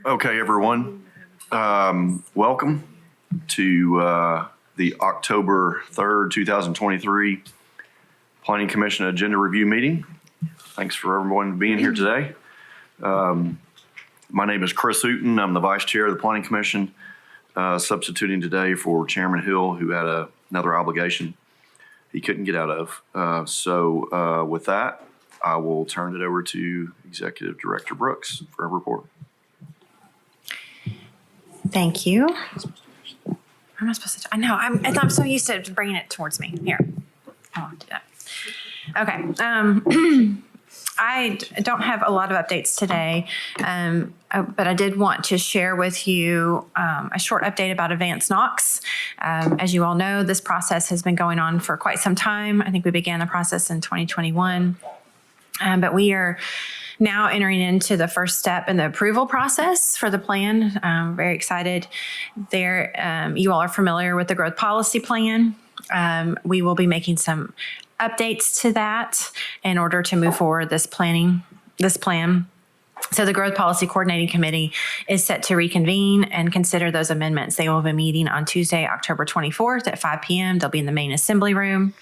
Okay, everyone. Welcome to the October 3rd, 2023 Planning Commission Agenda Review Meeting. Thanks for everyone being here today. My name is Chris Hooten. I'm the Vice Chair of the Planning Commission, substituting today for Chairman Hill, who had another obligation he couldn't get out of. So with that, I will turn it over to Executive Director Brooks for a report. Thank you. I'm not supposed to. I know. I'm so used to bringing it towards me. Here, I won't do that. Okay. I don't have a lot of updates today, but I did want to share with you a short update about Advanced Knox. As you all know, this process has been going on for quite some time. I think we began the process in 2021, but we are now entering into the first step in the approval process for the plan. I'm very excited. You all are familiar with the growth policy plan. We will be making some updates to that in order to move forward this plan. So the Growth Policy Coordinating Committee is set to reconvene and consider those amendments. They will be meeting on Tuesday, October 24th at 5 p.m. They'll be in the main assembly room.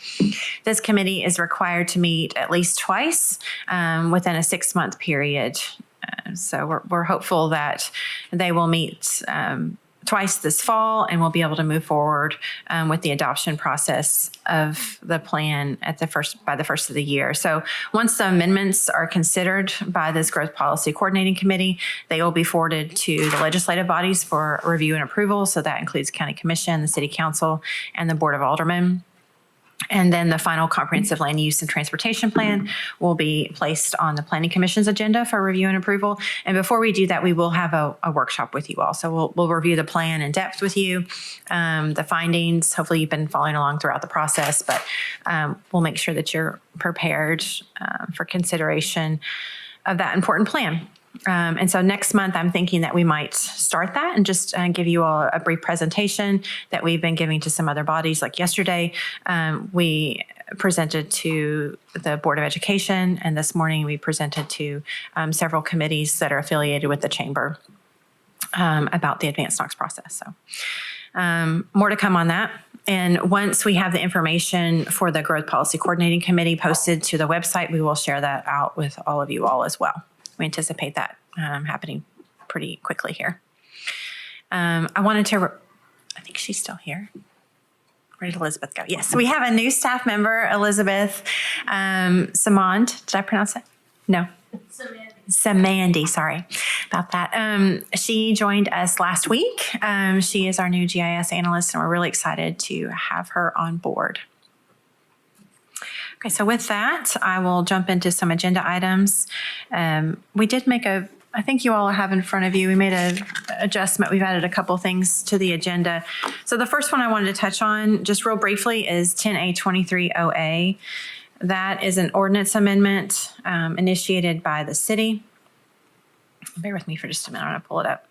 This committee is required to meet at least twice within a 6-month period. So we're hopeful that they will meet twice this fall, and we'll be able to move forward with the adoption process of the plan by the first of the year. So once the amendments are considered by this Growth Policy Coordinating Committee, they will be forwarded to the legislative bodies for review and approval. So that includes County Commission, the City Council, and the Board of Aldermen. And then the final comprehensive land use and transportation plan will be placed on the Planning Commission's agenda for review and approval. And before we do that, we will have a workshop with you all. So we'll review the plan in depth with you, the findings. Hopefully you've been following along throughout the process, but we'll make sure that you're prepared for consideration of that important plan. And so next month, I'm thinking that we might start that and just give you all a brief presentation that we've been giving to some other bodies. Like yesterday, we presented to the Board of Education, and this morning we presented to several committees that are affiliated with the Chamber about the Advanced Knox process. So more to come on that. And once we have the information for the Growth Policy Coordinating Committee posted to the website, we will share that out with all of you all as well. We anticipate that happening pretty quickly here. I wanted to, I think she's still here. Where did Elizabeth go? Yes, we have a new staff member, Elizabeth Samand. Did I pronounce that? No. Samandy, sorry about that. She joined us last week. She is our new GIS analyst, and we're really excited to have her on board. Okay, so with that, I will jump into some agenda items. We did make I think you all have in front of you, we made an adjustment. We've added a couple things to the agenda. So the first one I wanted to touch on just real briefly is 10A23OA. That is an ordinance amendment initiated by the city. Bear with me for just a minute, I'm gonna pull it up.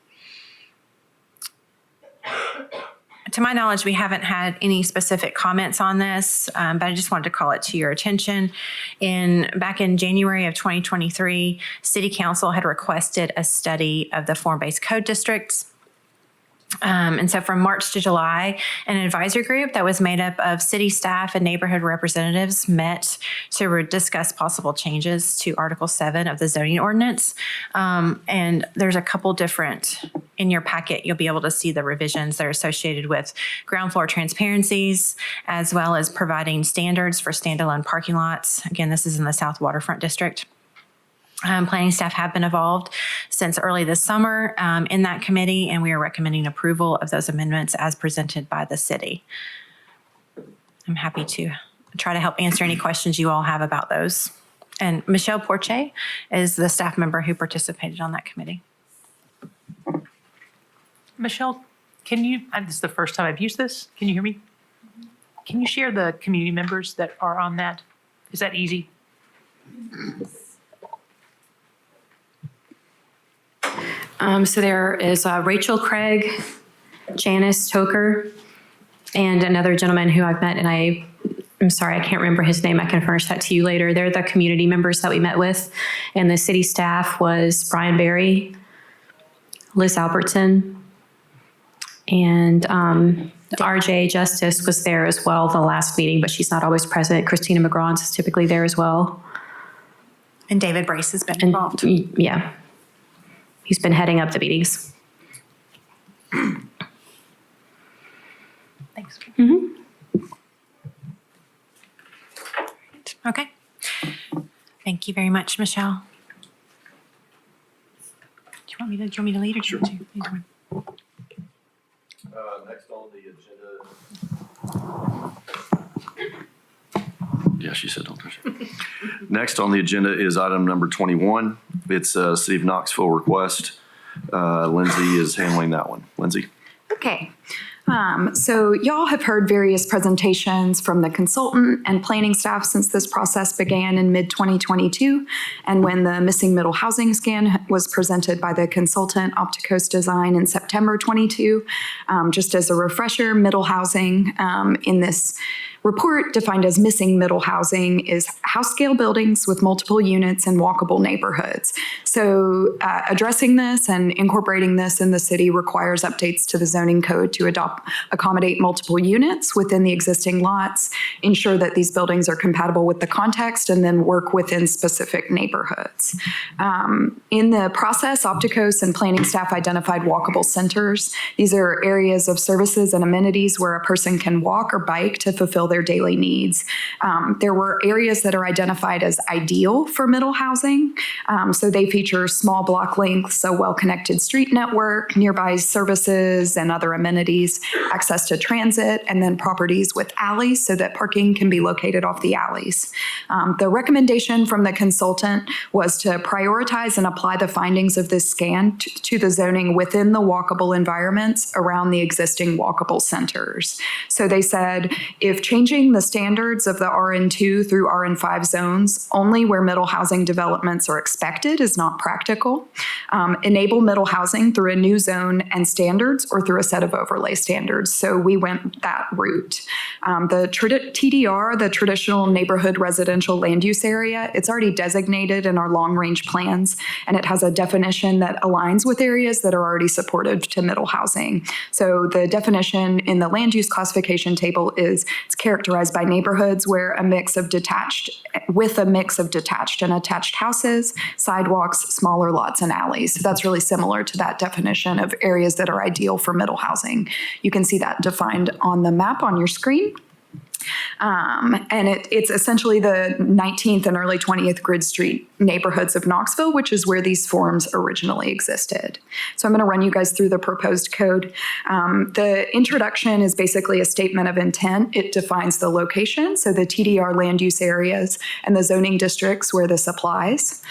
To my knowledge, we haven't had any specific comments on this, but I just wanted to call it to your attention. Back in January of 2023, City Council had requested a study of the form-based code districts. And so from March to July, an advisory group that was made up of city staff and neighborhood representatives met to discuss possible changes to Article 7 of the zoning ordinance. And there's a couple different, in your packet, you'll be able to see the revisions that are associated with ground floor transparencies, as well as providing standards for standalone parking lots. Again, this is in the South Waterfront District. Planning staff have been involved since early this summer in that committee, and we are recommending approval of those amendments as presented by the city. I'm happy to try to help answer any questions you all have about those. And Michelle Porche is the staff member who participated on that committee. Michelle, can you, this is the first time I've used this. Can you hear me? Can you share the community members that are on that? Is that easy? So there is Rachel Craig, Janice Toker, and another gentleman who I've met, and I'm sorry, I can't remember his name. I can furnish that to you later. They're the community members that we met with. And the city staff was Brian Berry, Liz Albertson, and RJ Justice was there as well the last meeting, but she's not always present. Christina McGraw is typically there as well. And David Brace has been And involved. yeah, he's been heading up the meetings. Thanks. Okay. Thank you very much, Michelle. Do you want me to lead or do you want to? Either one. Next on the agenda. Yeah, she said don't touch it. Next on the agenda is item number 21. It's a City of Knoxville request. Lindsay is handling that one. Lindsay? Okay. So y'all have heard various presentations from the consultant and planning staff since this process began in mid-2022, and when the missing middle housing scan was presented by the consultant Opticos Design in September 22. Just as a refresher, middle housing in this report defined as missing middle housing is house scale buildings with multiple units in walkable neighborhoods. So addressing this and incorporating this in the city requires updates to the zoning code to accommodate multiple units within the existing lots, ensure that these buildings are compatible with the context, and then work within specific neighborhoods. In the process, Opticos and planning staff identified walkable centers. These are areas of services and amenities where a person can walk or bike to fulfill their daily needs. There were areas that are identified as ideal for middle housing. So they feature small block lengths, a well-connected street network, nearby services and other amenities, access to transit, and then properties with alleys so that parking can be located off the alleys. The recommendation from the consultant was to prioritize and apply the findings of this scan to the zoning within the walkable environments around the existing walkable centers. So they said, if changing the standards of the RN2 through RN5 zones only where middle housing developments are expected is not practical, enable middle housing through a new zone and standards or through a set of overlay standards. So we went that route. The TDR, the traditional neighborhood residential land use area, it's already designated in our long range plans, and it has a definition that aligns with areas that are already supportive to middle housing. So the definition in the land use classification table is it's characterized by neighborhoods where a mix of detached and attached houses, sidewalks, smaller lots, and alleys. So that's really similar to that definition of areas that are ideal for middle housing. You can see that defined on the map on your screen. And it's essentially the 19th and early 20th Grid Street neighborhoods of Knoxville, which is where these forms originally existed. So I'm going to run you guys through the proposed code. The introduction is basically a statement of intent. It defines the location, so the TDR land use areas and the zoning districts where this applies.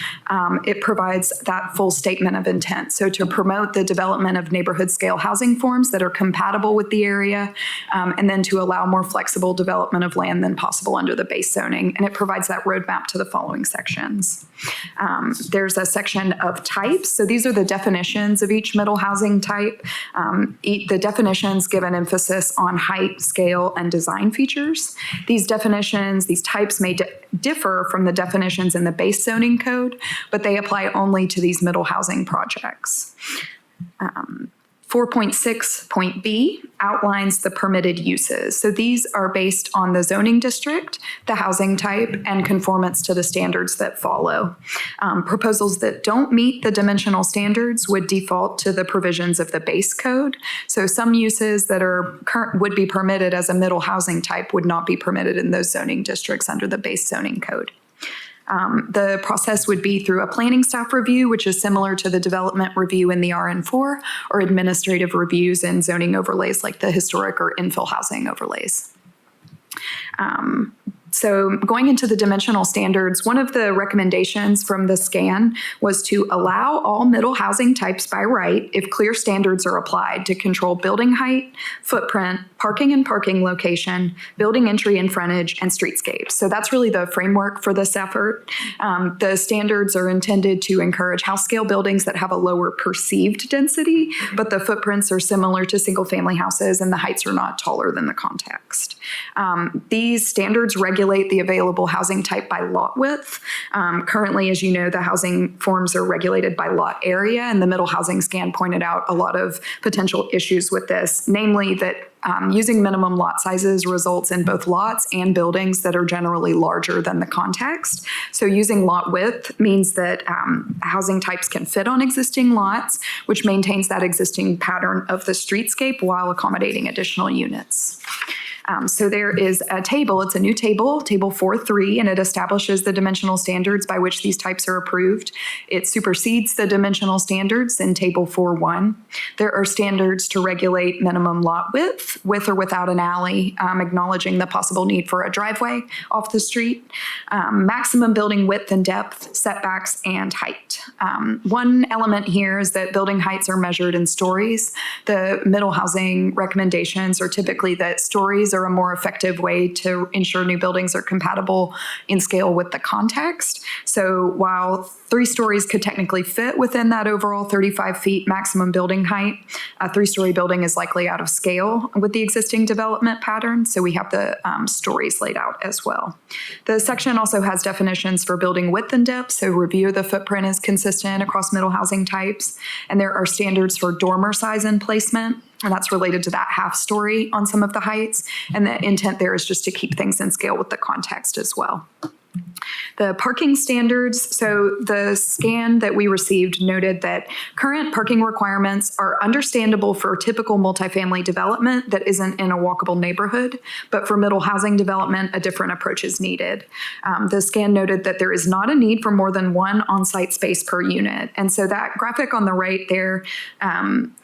It provides that full statement of intent. So to promote the development of neighborhood scale housing forms that are compatible with the area, and then to allow more flexible development of land than possible under the base zoning. And it provides that roadmap to the following sections. There's a section of types. So these are the definitions of each middle housing type. The definitions give an emphasis on height, scale, and design features. These definitions, these types may differ from the definitions in the base zoning code, but they apply only to these middle housing projects. 4.6.b outlines the permitted uses. So these are based on the zoning district, the housing type, and conformance to the standards that follow. Proposals that don't meet the dimensional standards would default to the provisions of the base code. So some uses that would be permitted as a middle housing type would not be permitted in those zoning districts under the base zoning code. The process would be through a planning staff review, which is similar to the development review in the RN4, or administrative reviews and zoning overlays like the historic or infill housing overlays. So going into the dimensional standards, one of the recommendations from the scan was to allow all middle housing types by right if clear standards are applied to control building height, footprint, parking and parking location, building entry and frontage, and streetscapes. So that's really the framework for this effort. The standards are intended to encourage house scale buildings that have a lower perceived density, but the footprints are similar to single family houses and the heights are not taller than the context. These standards regulate regulate the available housing type by lot width. Currently, as you know, the housing forms are regulated by lot area, and the middle housing scan pointed out a lot of potential issues with this, namely that using minimum lot sizes results in both lots and buildings that are generally larger than the context. So using lot width means that housing types can fit on existing lots, which maintains that existing pattern of the streetscape while accommodating additional units. So there is a table, it's a new table, Table 4.3, and it establishes the dimensional standards by which these types are approved. It supersedes the dimensional standards in Table 4.1. There are standards to regulate minimum lot width, with or without an alley, acknowledging the possible need for a driveway off the street, maximum building width and depth, setbacks, and height. One element here is that building heights are measured in stories. The middle housing recommendations are typically that stories are a more effective way to ensure new buildings are compatible in scale with the context. So while 3 stories could technically fit within that overall 35 feet maximum building height, a 3-story building is likely out of scale with the existing development pattern. So we have the stories laid out as well. The section also has definitions for building width and depth. So review of the footprint is consistent across middle housing types. And there are standards for dormer size and placement. And that's related to that half story on some of the heights. And the intent there is just to keep things in scale with the context as well. The parking standards, so the scan that we received noted that current parking requirements are understandable for typical multifamily development that isn't in a walkable neighborhood, but for middle housing development, a different approach is needed. The scan noted that there is not a need for more than one on-site space per unit. And so that graphic on the right there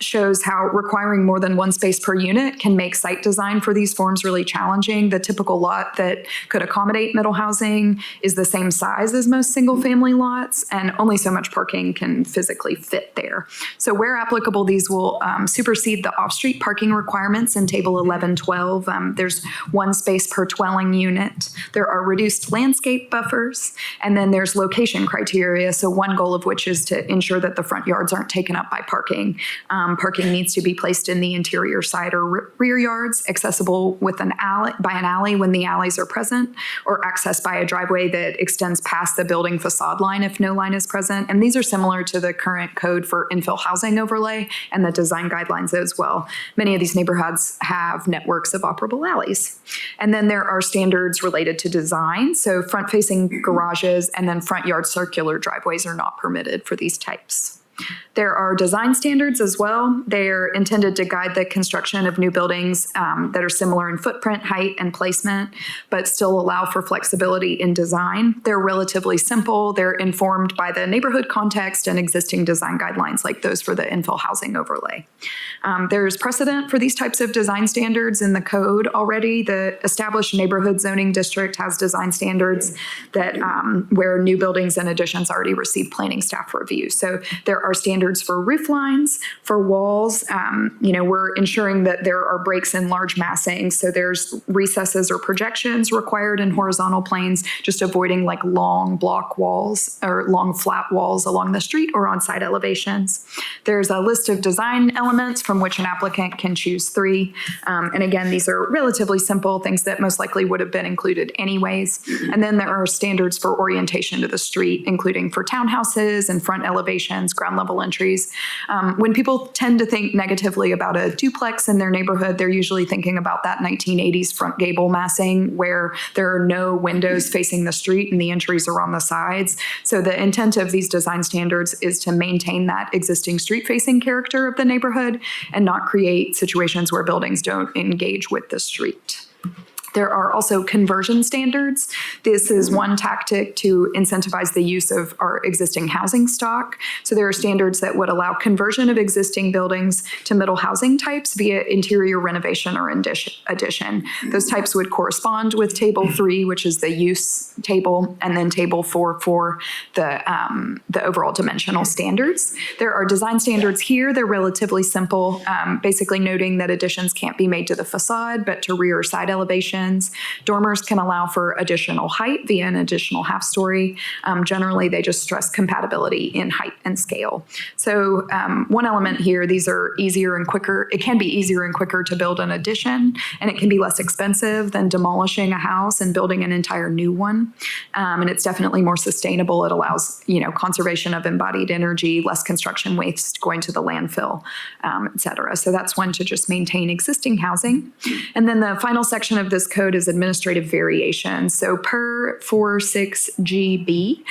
shows how requiring more than one space per unit can make site design for these forms really challenging. The typical lot that could accommodate middle housing is the same size as most single-family lots, and only so much parking can physically fit there. So where applicable, these will supersede the off-street parking requirements in Table 1112. There's one space per dwelling unit. There are reduced landscape buffers, and then there's location criteria. So one goal of which is to ensure that the front yards aren't taken up by parking. Parking needs to be placed in the interior side or rear yards, accessible with an alley when the alleys are present, or accessed by a driveway that extends past the building facade line if no line is present. And these are similar to the current code for infill housing overlay and the design guidelines as well. Many of these neighborhoods have networks of operable alleys. And then there are standards related to design. So front-facing garages and then front yard circular driveways are not permitted for these types. There are design standards as well. They're intended to guide the construction of new buildings that are similar in footprint, height, and placement, but still allow for flexibility in design. They're relatively simple. They're informed by the neighborhood context and existing design guidelines like those for the infill housing overlay. There's precedent for these types of design standards in the code already. The established neighborhood zoning district has design standards that where new buildings and additions already receive planning staff review. So there are standards for roof lines, for walls. We're ensuring that there are breaks in large massing. So there's recesses or projections required in horizontal planes, just avoiding like long block walls or long flat walls along the street or on side elevations. There's a list of design elements from which an applicant can choose 3. And again, these are relatively simple things that most likely would have been included anyways. And then there are standards for orientation to the street, including for townhouses and front elevations, ground level entries. When people tend to think negatively about a duplex in their neighborhood, they're usually thinking about that 1980s front gable massing where there are no windows facing the street and the entries are on the sides. So the intent of these design standards is to maintain that existing street-facing character of the neighborhood and not create situations where buildings don't engage with the street. There are also conversion standards. This is one tactic to incentivize the use of our existing housing stock. So there are standards that would allow conversion of existing buildings to middle housing types via interior renovation or addition. Those types would correspond with Table 3, which is the use table, and then Table 4 for the overall dimensional standards. There are design standards here. They're relatively simple, basically noting that additions can't be made to the facade, but to rear or side elevation. elevations. Dormers can allow for additional height via an additional half story. Generally, they just stress compatibility in height and scale. So one element here, these are easier and quicker. It can be easier and quicker to build an addition, and it can be less expensive than demolishing a house and building an entire new one. And it's definitely more sustainable. It allows, conservation of embodied energy, less construction waste going to the landfill, et cetera. So that's one to just maintain existing housing. And then the final section of this code is administrative variation. So per 46GB,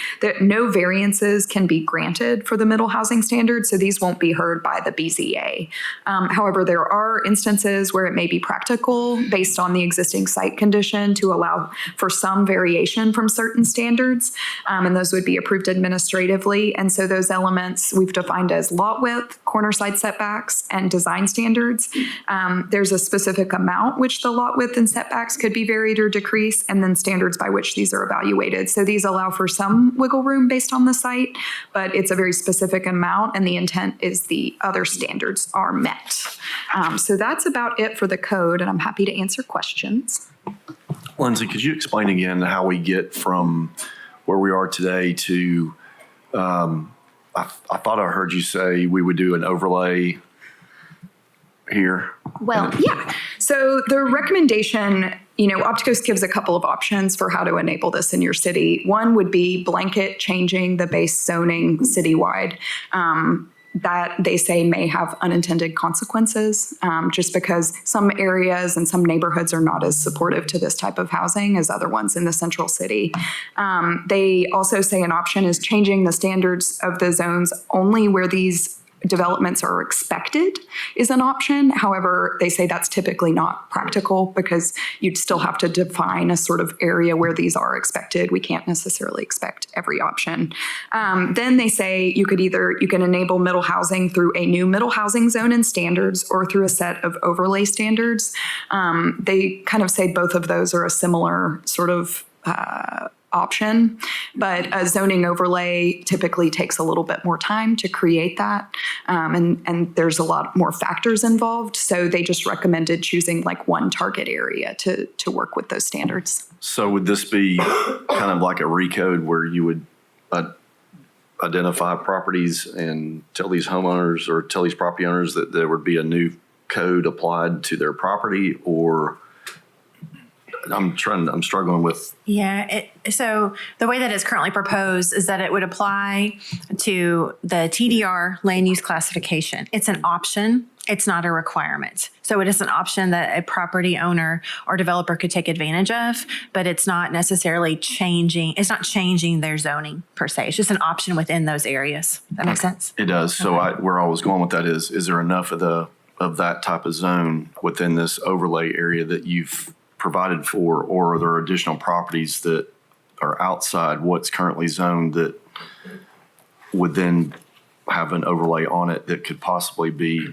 no variances can be granted for the middle housing standard. So these won't be heard by the BZA. However, there are instances where it may be practical based on the existing site condition to allow for some variation from certain standards. And those would be approved administratively. And so those elements we've defined as lot width, corner side setbacks, and design standards. There's a specific amount which the lot width and setbacks could be varied or decreased, and then standards by which these are evaluated. So these allow for some wiggle room based on the site, but it's a very specific amount, and the intent is the other standards are met. So that's about it for the code, and I'm happy to answer questions. Lindsay, could you explain again how we get from where we are today to, I thought I heard you say we would do an overlay here? Well, yeah. So the recommendation, Opticos gives a couple of options for how to enable this in your city. One would be blanket changing the base zoning citywide. That they say may have unintended consequences, just because some areas and some neighborhoods are not as supportive to this type of housing as other ones in the central city. They also say an option is changing the standards of the zones only where these developments are expected is an option. However, they say that's typically not practical because you'd still have to define a sort of area where these are expected. We can't necessarily expect every option. Then they say you can enable middle housing through a new middle housing zone and standards or through a set of overlay standards. They kind of say both of those are a similar sort of option, but a zoning overlay typically takes a little bit more time to create that, and there's a lot more factors involved. So they just recommended choosing like one target area to work with those standards. So would this be kind of like a recode where you would identify properties and tell these homeowners or tell these property owners that there would be a new code applied to their property? Or I'm struggling with. Yeah. So the way that it's currently proposed is that it would apply to the TDR land use classification. It's an option. It's not a requirement. So it is an option that a property owner or developer could take advantage of, but it's not necessarily changing. It's not changing their zoning per se. It's just an option within those areas. That makes sense? It does. So where I was going with that is there enough of that type of zone within this overlay area that you've provided for, or are there additional properties that are outside what's currently zoned that would then have an overlay on it that could possibly be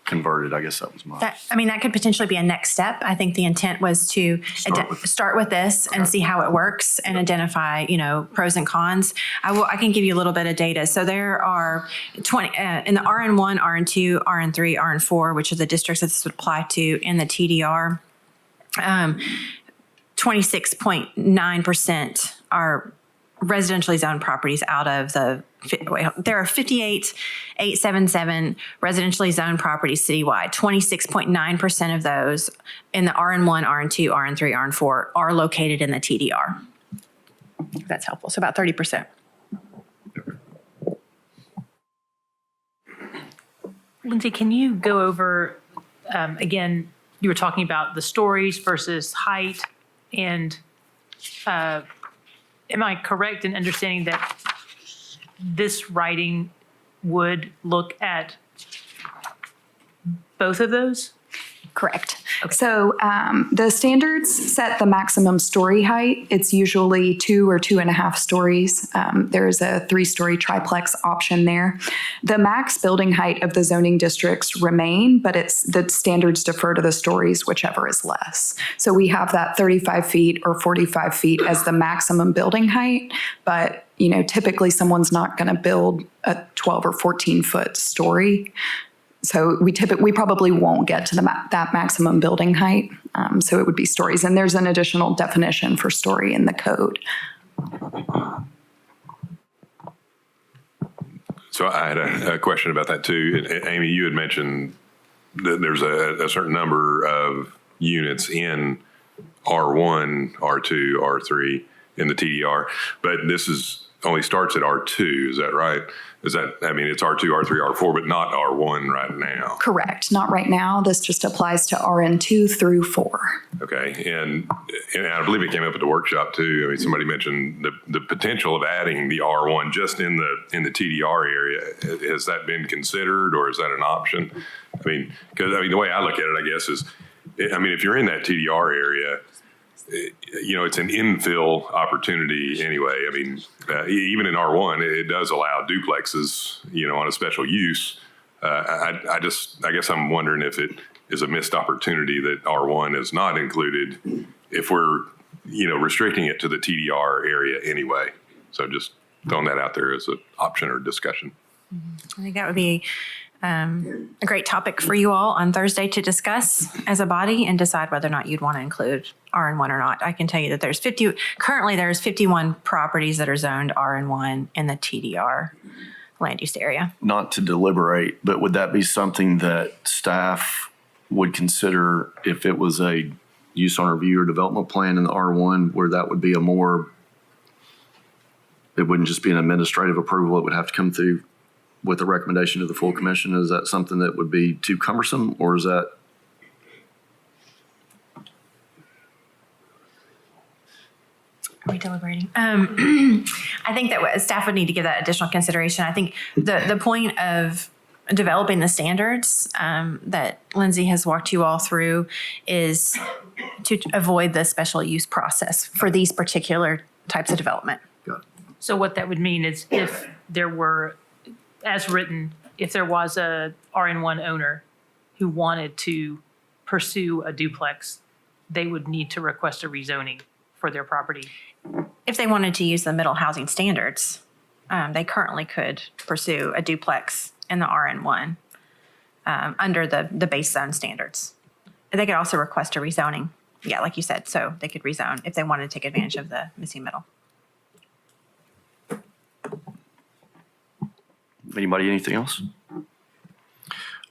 converted? I guess that was my. That could potentially be a next step. I think the intent was to start with this and see how it works and identify, pros and cons. I can give you a little bit of data. So there are 20 in the RN1, RN2, RN3, RN4, which are the districts that this would apply to in the TDR. 26.9% are residentially zoned properties out of there are 58,877 residentially zoned properties citywide. 26.9% of those in the RN1, RN2, RN3, RN4 are located in the TDR. If that's helpful. So about 30%. Lindsay, can you go over, again, you were talking about the stories versus height, and am I correct in understanding that this writing would look at both of those? Correct. Okay. So the standards set the maximum story height. It's usually 2 or 2.5 stories. There's a 3-story triplex option there. The max building height of the zoning districts remain, but the standards defer to the stories, whichever is less. So we have that 35 feet or 45 feet as the maximum building height, but typically someone's not going to build a 12 or 14 foot story. So we probably won't get to that maximum building height. So it would be stories. And there's an additional definition for story in the code. So I had a question about that too. Amy, you had mentioned that there's a certain number of units in R1, R2, R3 in the TDR, but this only starts at R2. Is that right? It's R2, R3, R4, but not R1 right now. Correct. Not right now. This just applies to RN2 through 4. Okay. And I believe it came up at the workshop too. I mean, somebody mentioned the potential of adding the R1 just in the TDR area. Has that been considered, or is that an option? I mean, because the way I look at it, I guess, is, if you're in that TDR area, it's an infill opportunity anyway. Even in R1, it does allow duplexes, on a special use. I guess I'm wondering if it is a missed opportunity that R1 is not included if we're, restricting it to the TDR area anyway. So just throwing that out there as an option or discussion. I think that would be a great topic for you all on Thursday to discuss as a body and decide whether or not you'd want to include RN1 or not. I can tell you that there's 51 properties that are zoned RN1 in the TDR land use area. Not to deliberate, but would that be something that staff would consider if it was a use on review or development plan in the R1, where that would be it wouldn't just be an administrative approval, it would have to come through with a recommendation to the full commission? Is that something that would be too cumbersome, or is that? Are we deliberating? I think that staff would need to give that additional consideration. I think the point of developing the standards that Lindsay has walked you all through is to avoid the special use process for these particular types of development. Got it. So what that would mean is if there were, as written, if there was a RN1 owner who wanted to pursue a duplex, they would need to request a rezoning for their property. If they wanted to use the middle housing standards, they currently could pursue a duplex in the RN1 under the base zone standards. They could also request a rezoning. Yeah, like you said, so they could rezone if they wanted to take advantage of the missing middle. Anybody, anything else?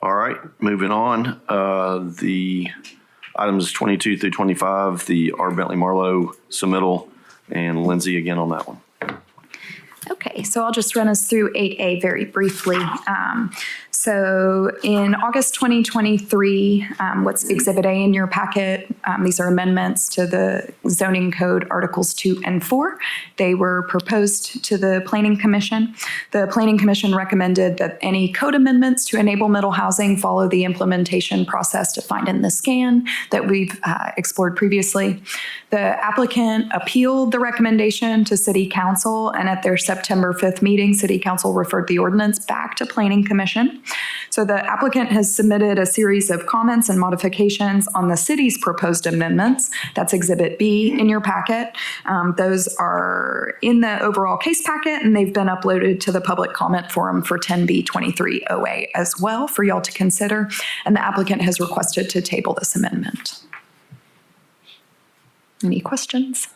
All right, moving on. The items 22 through 25, the R. Bentley Marlowe submittal, and Lindsay again on that one. Okay, so I'll just run us through 8A very briefly. So in August 2023, what's Exhibit A in your packet? These are amendments to the zoning code Articles 2 and 4. They were proposed to the Planning Commission. The Planning Commission recommended that any code amendments to enable middle housing follow the implementation process defined in the scan that we've explored previously. The applicant appealed the recommendation to City Council, and at their September 5th meeting, City Council referred the ordinance back to Planning Commission. So the applicant has submitted a series of comments and modifications on the city's proposed amendments. That's Exhibit B in your packet. Those are in the overall case packet, and they've been uploaded to the public comment forum for 10B23OA as well for y'all to consider. And the applicant has requested to table this amendment. Any questions?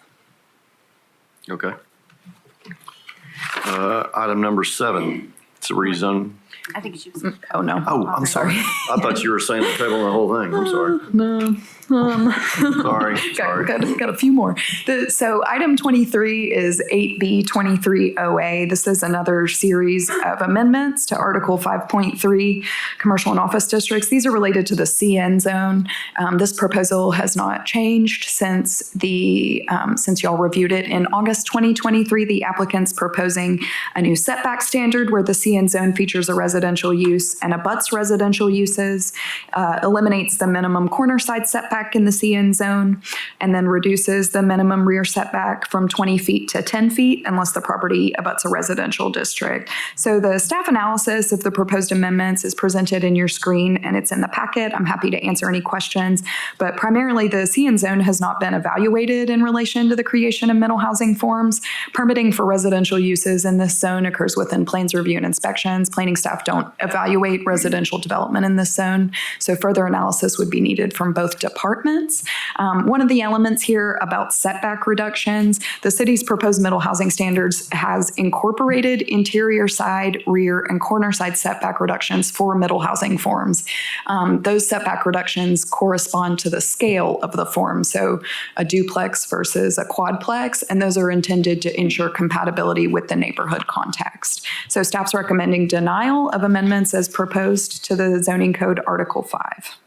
Okay. Item number 7, it's a rezone. I think it's used. Oh, no. Oh, I'm sorry. I thought you were saying the table and the whole thing. I'm sorry. No. Sorry. Got a few more. So item 23 is 8B23OA. This is another series of amendments to Article 5.3, Commercial and Office Districts. These are related to the CN zone. This proposal has not changed since y'all reviewed it in August 2023. The applicant's proposing a new setback standard where the CN zone features a residential use and abuts residential uses, eliminates the minimum corner side setback in the CN zone, and then reduces the minimum rear setback from 20 feet to 10 feet unless the property abuts a residential district. So the staff analysis of the proposed amendments is presented in your screen, and it's in the packet. I'm happy to answer any questions, but primarily the CN zone has not been evaluated in relation to the creation of middle housing forms. Permitting for residential uses in this zone occurs within plans review and inspections. Planning staff staff don't evaluate residential development in this zone. So further analysis would be needed from both departments. One of the elements here about setback reductions, the city's proposed middle housing standards has incorporated interior side, rear, and corner side setback reductions for middle housing forms. Those setback reductions correspond to the scale of the form, so a duplex versus a quadplex, and those are intended to ensure compatibility with the neighborhood context. So staff's recommending denial of amendments as proposed to the zoning code Article 5.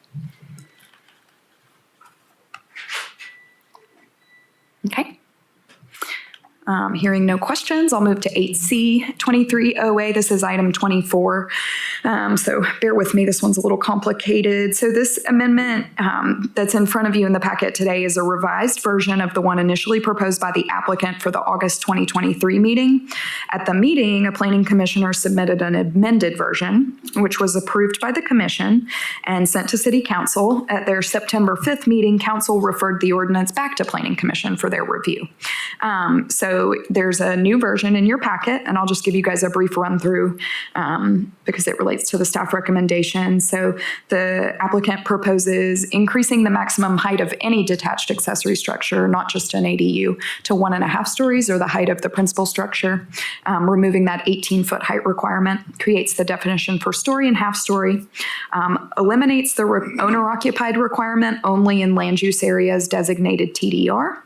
Okay. Hearing no questions, I'll move to 8C, 23OA. This is item 24. So bear with me, this one's a little complicated. So this amendment that's in front of you in the packet today is a revised version of the one initially proposed by the applicant for the August 2023 meeting. At the meeting, a planning commissioner submitted an amended version, which was approved by the commission and sent to city council. At their September 5th meeting, council referred the ordinance back to planning commission for their review. So there's a new version in your packet, and I'll just give you guys a brief run through because it relates to the staff recommendation. So the applicant proposes increasing the maximum height of any detached accessory structure, not just an ADU, to 1.5 stories or the height of the principal structure, removing that 18-foot height requirement, creates the definition for story and half story, eliminates the owner-occupied requirement only in land use areas designated TDR,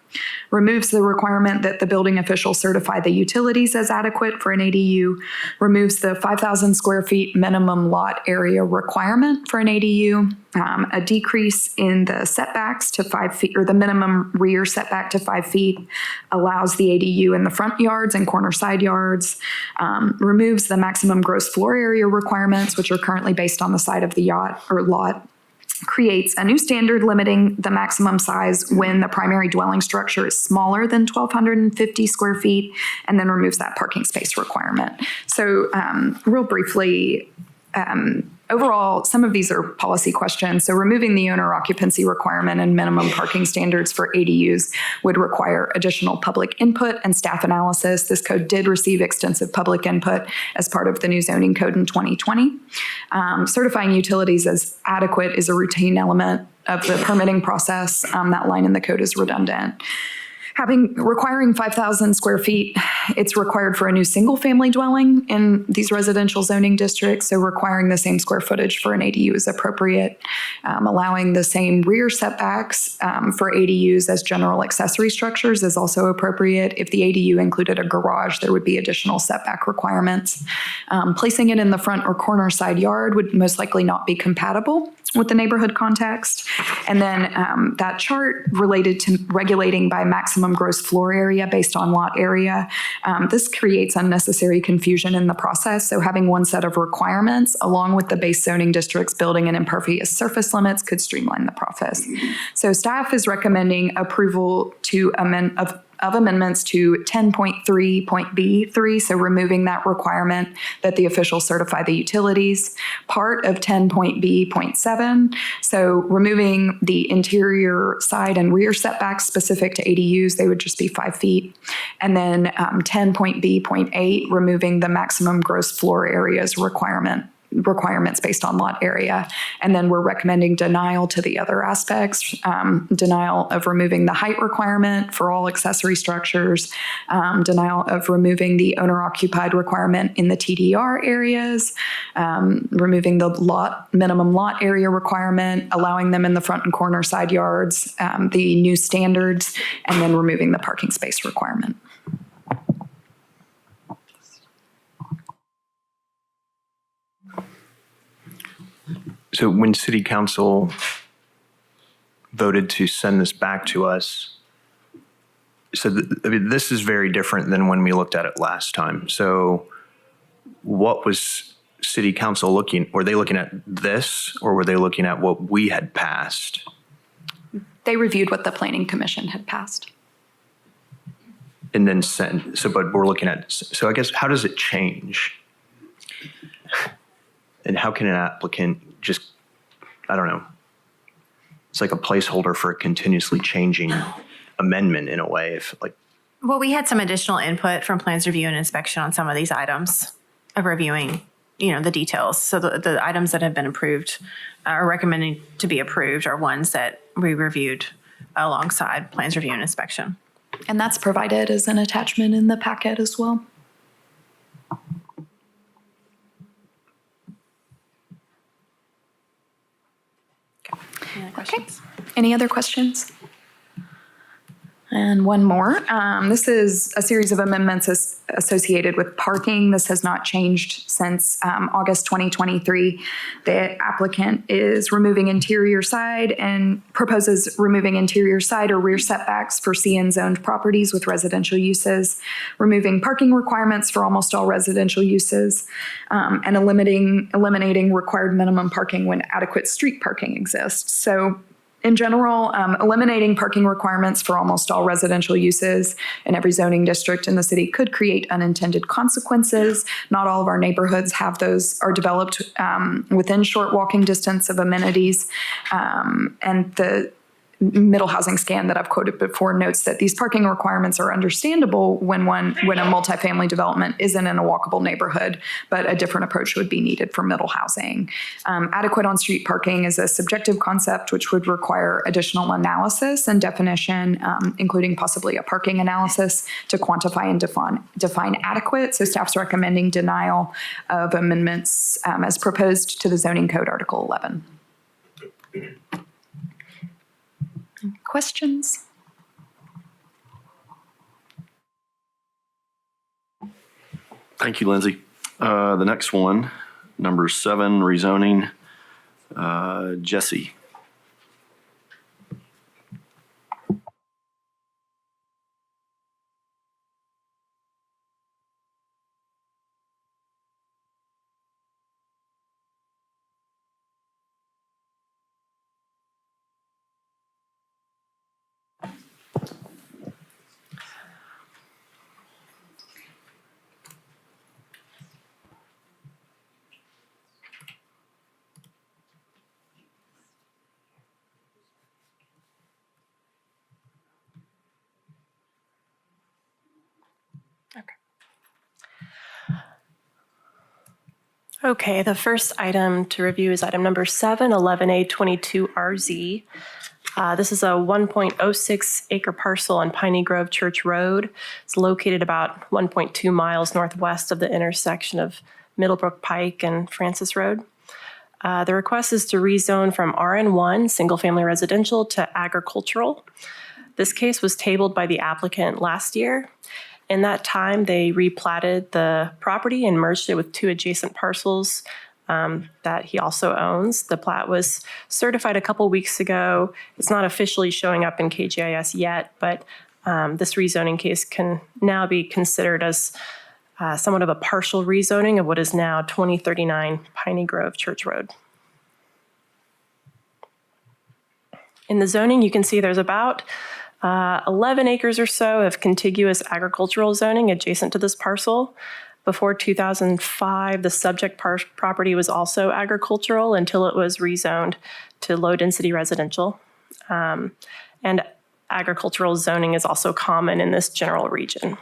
removes the requirement that the building official certify the utilities as adequate for an ADU, removes the 5,000 square feet minimum lot area requirement for an ADU, a decrease in the setbacks to 5 feet, or the minimum rear setback to 5 feet, allows the ADU in the front yards and corner side yards, removes the maximum gross floor area requirements, which are currently based on the side of the yacht or lot, creates a new standard limiting the maximum size when the primary dwelling structure is smaller than 1,250 square feet, and then removes that parking space requirement. So real briefly, overall, some of these are policy questions. So removing the owner occupancy requirement and minimum parking standards for ADUs would require additional public input and staff analysis. This code did receive extensive public input as part of the new zoning code in 2020. Certifying utilities as adequate is a routine element of the permitting process. That line in the code is redundant. Requiring 5,000 square feet, it's required for a new single-family dwelling in these residential zoning districts, so requiring the same square footage for an ADU is appropriate. Allowing the same rear setbacks for ADUs as general accessory structures is also appropriate. If the ADU included a garage, there would be additional setback requirements. Placing it in the front or corner side yard would most likely not be compatible with the neighborhood context. And then that chart related to regulating by maximum gross floor area based on lot area, this creates unnecessary confusion in the process. So having one set of requirements along with the base zoning district's building and impervious surface limits could streamline the process. So staff is recommending approval to amendments to 10.3.B3, so removing that requirement that the official certify the utilities. Part of 10.B.7, so removing the interior side and rear setbacks specific to ADUs, they would just be 5 feet. And then 10.B.8, removing the maximum gross floor areas requirements based on lot area. And then we're recommending denial to the other aspects, denial of removing the height requirement for all accessory structures, denial of removing the owner-occupied requirement in the TDR areas, removing the minimum lot area requirement, allowing them in the front and corner side yards, the new standards, and then removing the parking space requirement. So when City Council voted to send this back to us, so this is very different than when we looked at it last time. So what was City Council were they looking at this, or were they looking at what we had passed? They reviewed what the Planning Commission had passed. And then but we're looking at, so I guess, how does it change? And how can an applicant just, I don't know, it's like a placeholder for a continuously changing amendment in a way. Well, we had some additional input from plans review and inspection on some of these items of reviewing the details. So the items that have been approved or recommended to be approved are ones that we reviewed alongside plans review and inspection. And that's provided as an attachment in the packet as well. Any other questions? Any other questions? And one more. This is a series of amendments associated with parking. This has not changed since August 2023. The applicant is removing interior side and proposes removing interior side or rear setbacks for CN zoned properties with residential uses, removing parking requirements for almost all residential uses, and eliminating required minimum parking when adequate street parking exists. So in general, eliminating parking requirements for almost all residential uses in every zoning district in the city could create unintended consequences. Not all of our neighborhoods are developed within short walking distance of amenities. And the middle housing scan that I've quoted before notes that these parking requirements are understandable when a multifamily development isn't in a walkable neighborhood, but a different approach would be needed for middle housing. Adequate on-street parking is a subjective concept which would require additional analysis and definition, including possibly a parking analysis to quantify and define adequate. So staff's recommending denial of amendments as proposed to the zoning code Article 11. Questions? Thank you, Lindsay. The next one, number 7, rezoning, Jesse. Okay, the first item to review is item number 7, 11A22RZ. This is a 1.06 acre parcel on Piney Grove Church Road. It's located about 1.2 miles northwest of the intersection of Middlebrook Pike and Francis Road. The request is to rezone from RN1, single-family residential, to agricultural. This case was tabled by the applicant last year. In that time, they replatted the property and merged it with 2 adjacent parcels that he also owns. The plat was certified a couple weeks ago. It's not officially showing up in KGIS yet, but this rezoning case can now be considered as somewhat of a partial rezoning of what is now 2039 Piney Grove Church Road. In the zoning, you can see there's about 11 acres or so of contiguous agricultural zoning adjacent to this parcel. Before 2005, the subject property was also agricultural until it was rezoned to low-density residential. And agricultural zoning is also common in this general region.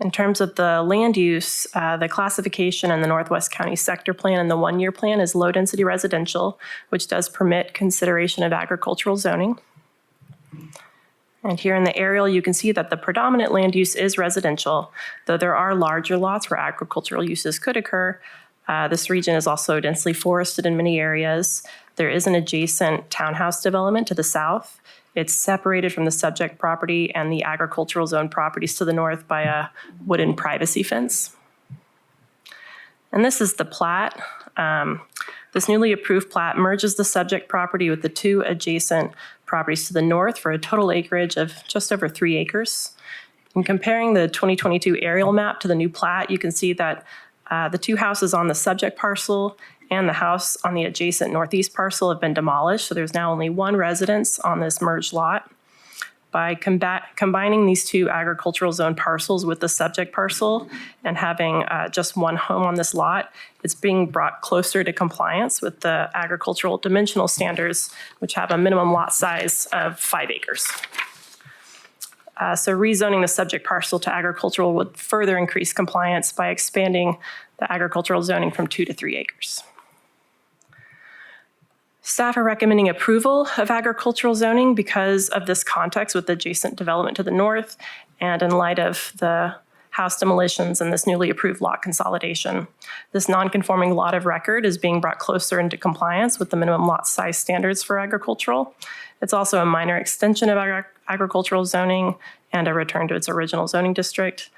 In terms of the land use, the classification in the Northwest County Sector Plan and the one-year plan is low-density residential, which does permit consideration of agricultural zoning. And here in the aerial, you can see that the predominant land use is residential, though there are larger lots where agricultural uses could occur. This region is also densely forested in many areas. There is an adjacent townhouse development to the south. It's separated from the subject property and the agricultural zone properties to the north by a wooden privacy fence. And this is the plat. This newly approved plat merges the subject property with the 2 adjacent properties to the north for a total acreage of just over 3 acres. In comparing the 2022 aerial map to the new plat, you can see that the 2 houses on the subject parcel and the house on the adjacent northeast parcel have been demolished, so there's now only 1 residence on this merged lot. By combining these 2 agricultural zone parcels with the subject parcel and having just 1 home on this lot, it's being brought closer to compliance with the agricultural dimensional standards, which have a minimum lot size of 5 acres. So rezoning the subject parcel to agricultural would further increase compliance by expanding the agricultural zoning from 2 to 3 acres. Staff are recommending approval of agricultural zoning because of this context with adjacent development to the north and in light of the house demolitions and this newly approved lot consolidation. This non-conforming lot of record is being brought closer into compliance with the minimum lot size standards for agricultural. It's also a minor extension of agricultural zoning and a return to its original zoning district.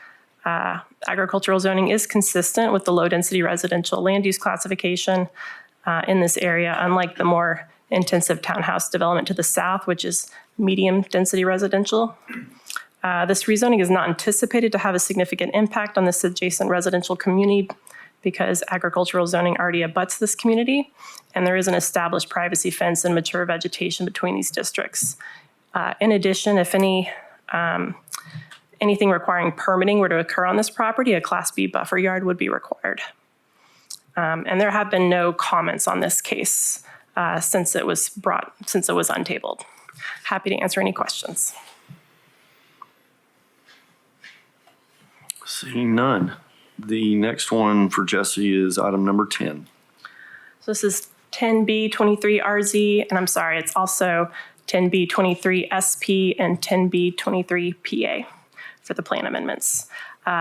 Agricultural zoning is consistent with the low-density residential land use classification in this area, unlike the more intensive townhouse development to the south, which is medium-density residential. This rezoning is not anticipated to have a significant impact on this adjacent residential community because agricultural zoning already abuts this community, and there is an established privacy fence and mature vegetation between these districts. In addition, if anything requiring permitting were to occur on this property, a Class B buffer yard would be required. And there have been no comments on this case since it was untabled. Happy to answer any questions. Seeing none. The next one for Jesse is item number 10. So this is 10B23RZ, and I'm sorry, it's also 10B23SP and 10B23PA for the plan amendments.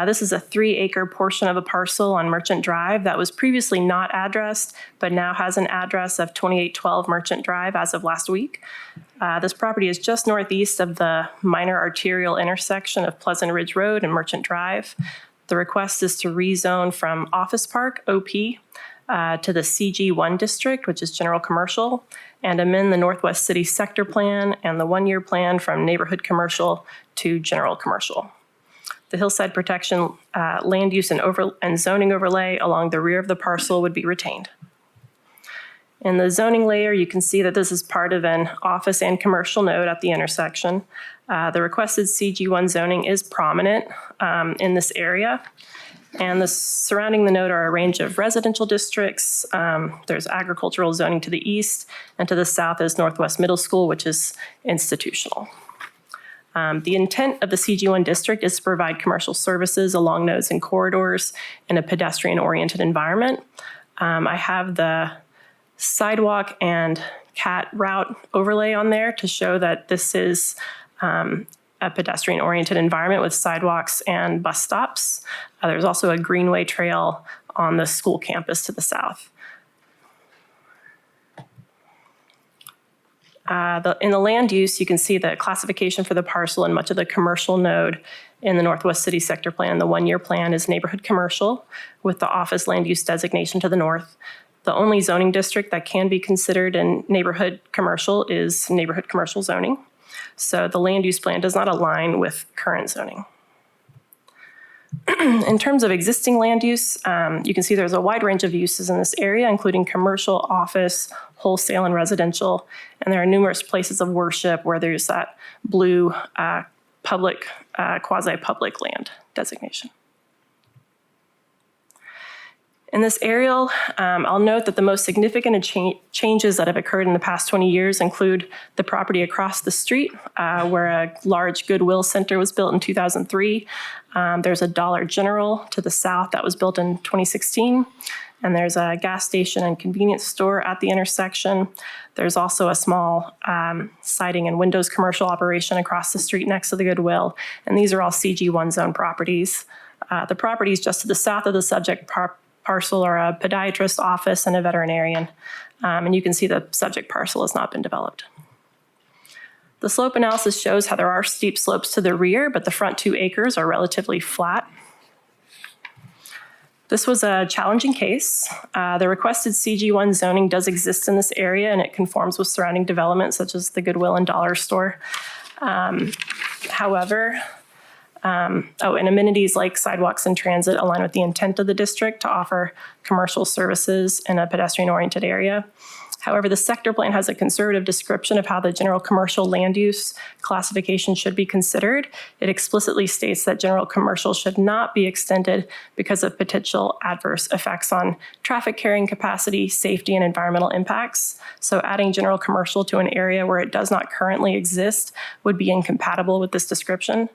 This is a 3-acre portion of a parcel on Merchant Drive that was previously not addressed, but now has an address of 2812 Merchant Drive as of last week. This property is just northeast of the minor arterial intersection of Pleasant Ridge Road and Merchant Drive. The request is to rezone from Office Park, OP, to the CG1 district, which is general commercial, and amend the Northwest City Sector Plan and the 1-year plan from neighborhood commercial to general commercial. The hillside protection land use and zoning overlay along the rear of the parcel would be retained. In the zoning layer, you can see that this is part of an office and commercial node at the intersection. The requested CG1 zoning is prominent in this area. And surrounding the node are a range of residential districts. There's agricultural zoning to the east, and to the south is Northwest Middle School, which is institutional. The intent of the CG1 district is to provide commercial services along nodes and corridors in a pedestrian-oriented environment. I have the sidewalk and cat route overlay on there to show that this is a pedestrian-oriented environment with sidewalks and bus stops. There's also a greenway trail on the school campus to the south. In the land use, you can see the classification for the parcel and much of the commercial node in the Northwest City Sector Plan. The 1-year plan is neighborhood commercial with the office land use designation to the north. The only zoning district that can be considered in neighborhood commercial is neighborhood commercial zoning. So the land use plan does not align with current zoning. In terms of existing land use, you can see there's a wide range of uses in this area, including commercial, office, wholesale, and residential. And there are numerous places of worship where there's that blue public, quasi-public land designation. In this aerial, I'll note that the most significant changes that have occurred in the past 20 years include the property across the street, where a large Goodwill Center was built in 2003. There's a Dollar General to the south that was built in 2016. And there's a gas station and convenience store at the intersection. There's also a small siding and windows commercial operation across the street next to the Goodwill. And these are all CG1 zone properties. The properties just to the south of the subject parcel are a podiatrist office and a veterinarian. And you can see the subject parcel has not been developed. The slope analysis shows how there are steep slopes to the rear, but the front 2 acres are relatively flat. This was a challenging case. The requested CG1 zoning does exist in this area, and it conforms with surrounding developments such as the Goodwill and Dollar Store. However, and amenities like sidewalks and transit align with the intent of the district to offer commercial services in a pedestrian-oriented area. However, the sector plan has a conservative description of how the general commercial land use classification should be considered. It explicitly states that general commercial should not be extended because of potential adverse effects on traffic carrying capacity, safety, and environmental impacts. So adding general commercial to an area where it does not currently exist would be incompatible with this description.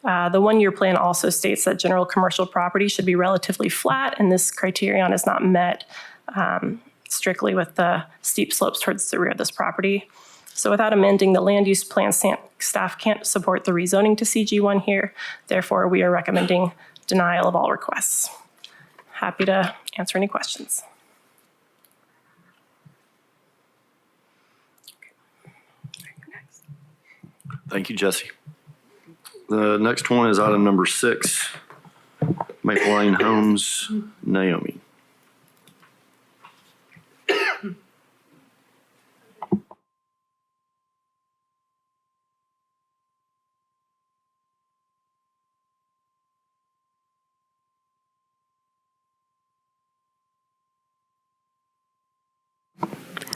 The one-year plan also states that general commercial property should be relatively flat, and this criterion is not met strictly with the steep slopes towards the rear of this property. So without amending the land use plan, staff can't support the rezoning to CG1 here. Therefore, we are recommending denial of all requests. Happy to answer any questions. Thank you, Jesse. The next one is item number 6, Maple Lane Homes, Naomi.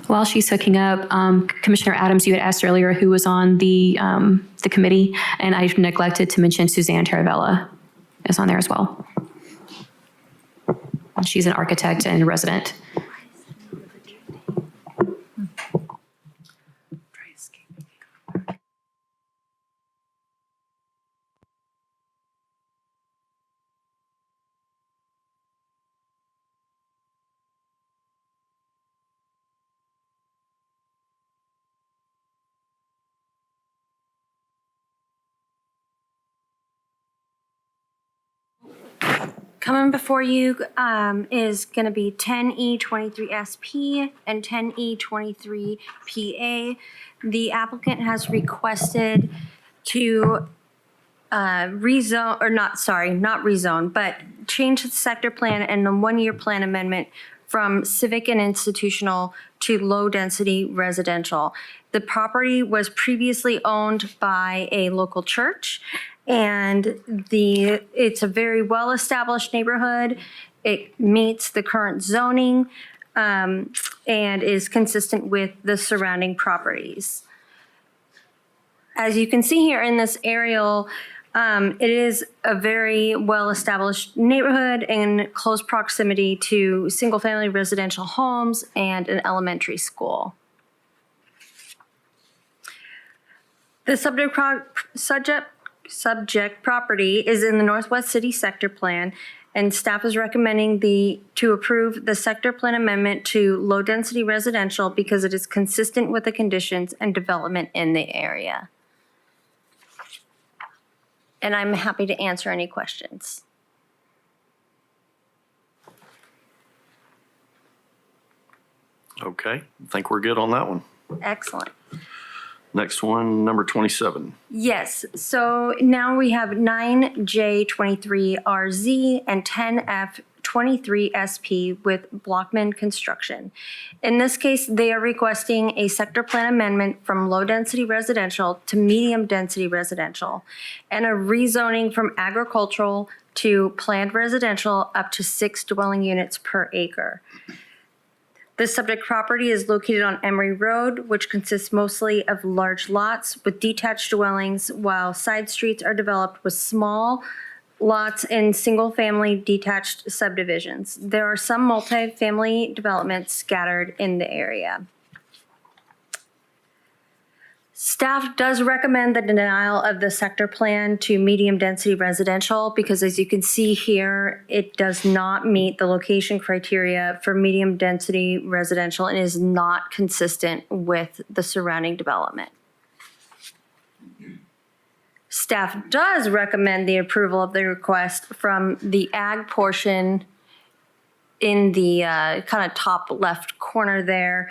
While she's hooking up, Commissioner Adams, you had asked earlier who was on the committee, and I neglected to mention Suzanne Taravella is on there as well. She's an architect and resident. Coming before you is going to be 10E23SP and 10E23PA. The applicant has requested to rezone, or not rezone, but change the sector plan and the one-year plan amendment from civic and institutional to low-density residential. The property was previously owned by a local church, and it's a very well-established neighborhood. It meets the current zoning and is consistent with the surrounding properties. As you can see here in this aerial, it is a very well-established neighborhood in close proximity to single-family residential homes and an elementary school. The subject property is in the Northwest City Sector Plan, and staff is recommending to approve the sector plan amendment to low-density residential because it is consistent with the conditions and development in the area. And I'm happy to answer any questions. Okay, I think we're good on that one. Excellent. Next one, number 27. Yes, so now we have 9J23RZ and 10F23SP with Blockman Construction. In this case, they are requesting a sector plan amendment from low-density residential to medium-density residential and a rezoning from agricultural to planned residential up to 6 dwelling units per acre. The subject property is located on Emery Road, which consists mostly of large lots with detached dwellings, while side streets are developed with small lots in single-family detached subdivisions. There are some multi-family developments scattered in the area. Staff does recommend the denial of the sector plan to medium-density residential because, as you can see here, it does not meet the location criteria for medium-density residential and is not consistent with the surrounding development. Staff does recommend the approval of the request from the ag portion in the kind of top left corner there,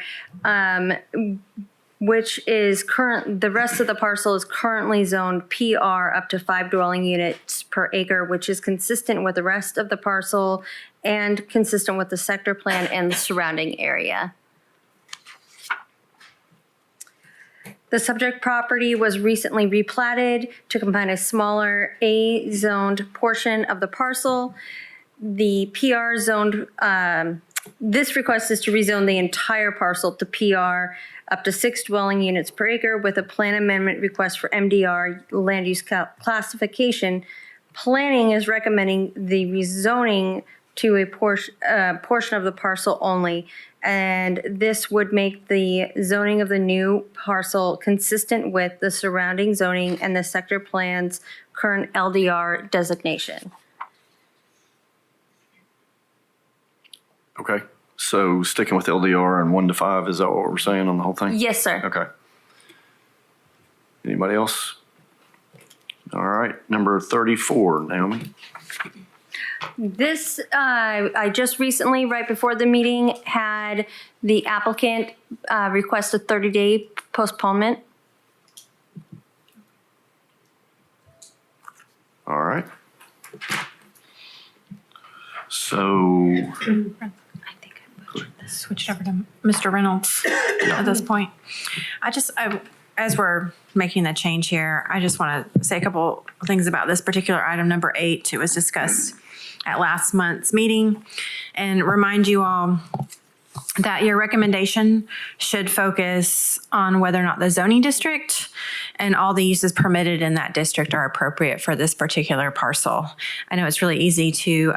which is the rest of the parcel is currently zoned PR up to 5 dwelling units per acre, which is consistent with the rest of the parcel and consistent with the sector plan and the surrounding area. The subject property was recently replatted to combine a smaller A-zoned portion of the parcel. The PR zoned This request is to rezone the entire parcel to PR up to 6 dwelling units per acre with a plan amendment request for MDR land use classification. Planning is recommending the rezoning to a portion of the parcel only. And this would make the zoning of the new parcel consistent with the surrounding zoning and the sector plan's current LDR designation. Okay, so sticking with LDR and 1 to 5, is that what we're saying on the whole thing? Yes, sir. Okay. Anybody else? All right, number 34, Naomi. This, I just recently, right before the meeting, had the applicant request a 30-day postponement. All right. So, Switch over to Mr. Reynolds at this point. As we're making the change here, I just want to say a couple of things about this particular item, number 8. It was discussed at last month's meeting, and remind you all that your recommendation should focus on whether or not the zoning district and all the uses permitted in that district are appropriate for this particular parcel. I know it's really easy to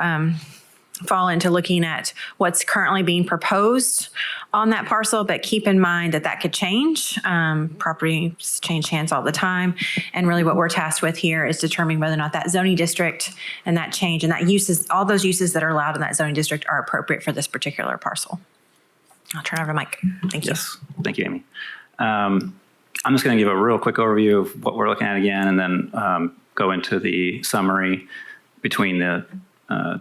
fall into looking at what's currently being proposed on that parcel, but keep in mind that that could change. Properties change hands all the time. And really what we're tasked with here is determining whether or not that zoning district and that change and that uses, all those uses that are allowed in that zoning district are appropriate for this particular parcel. I'll turn over to Mike. Thank you. Yes, thank you, Amy. I'm just going to give a real quick overview of what we're looking at again, and then go into the summary between the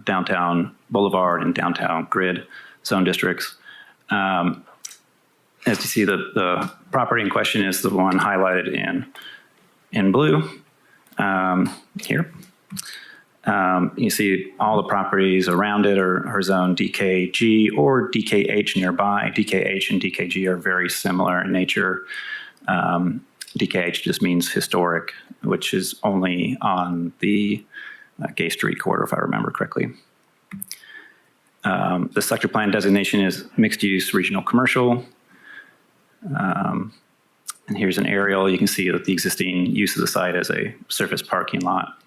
downtown Boulevard and downtown Grid zone districts. As you see, the property in question is the one highlighted in blue here. You see all the properties around it are zoned DKG or DKH nearby. DKH and DKG are very similar in nature. DKH just means historic, which is only on the Gay Street corridor, if I remember correctly. The sector plan designation is mixed-use regional commercial. And here's an aerial. You can see that the existing use of the site as a surface parking lot.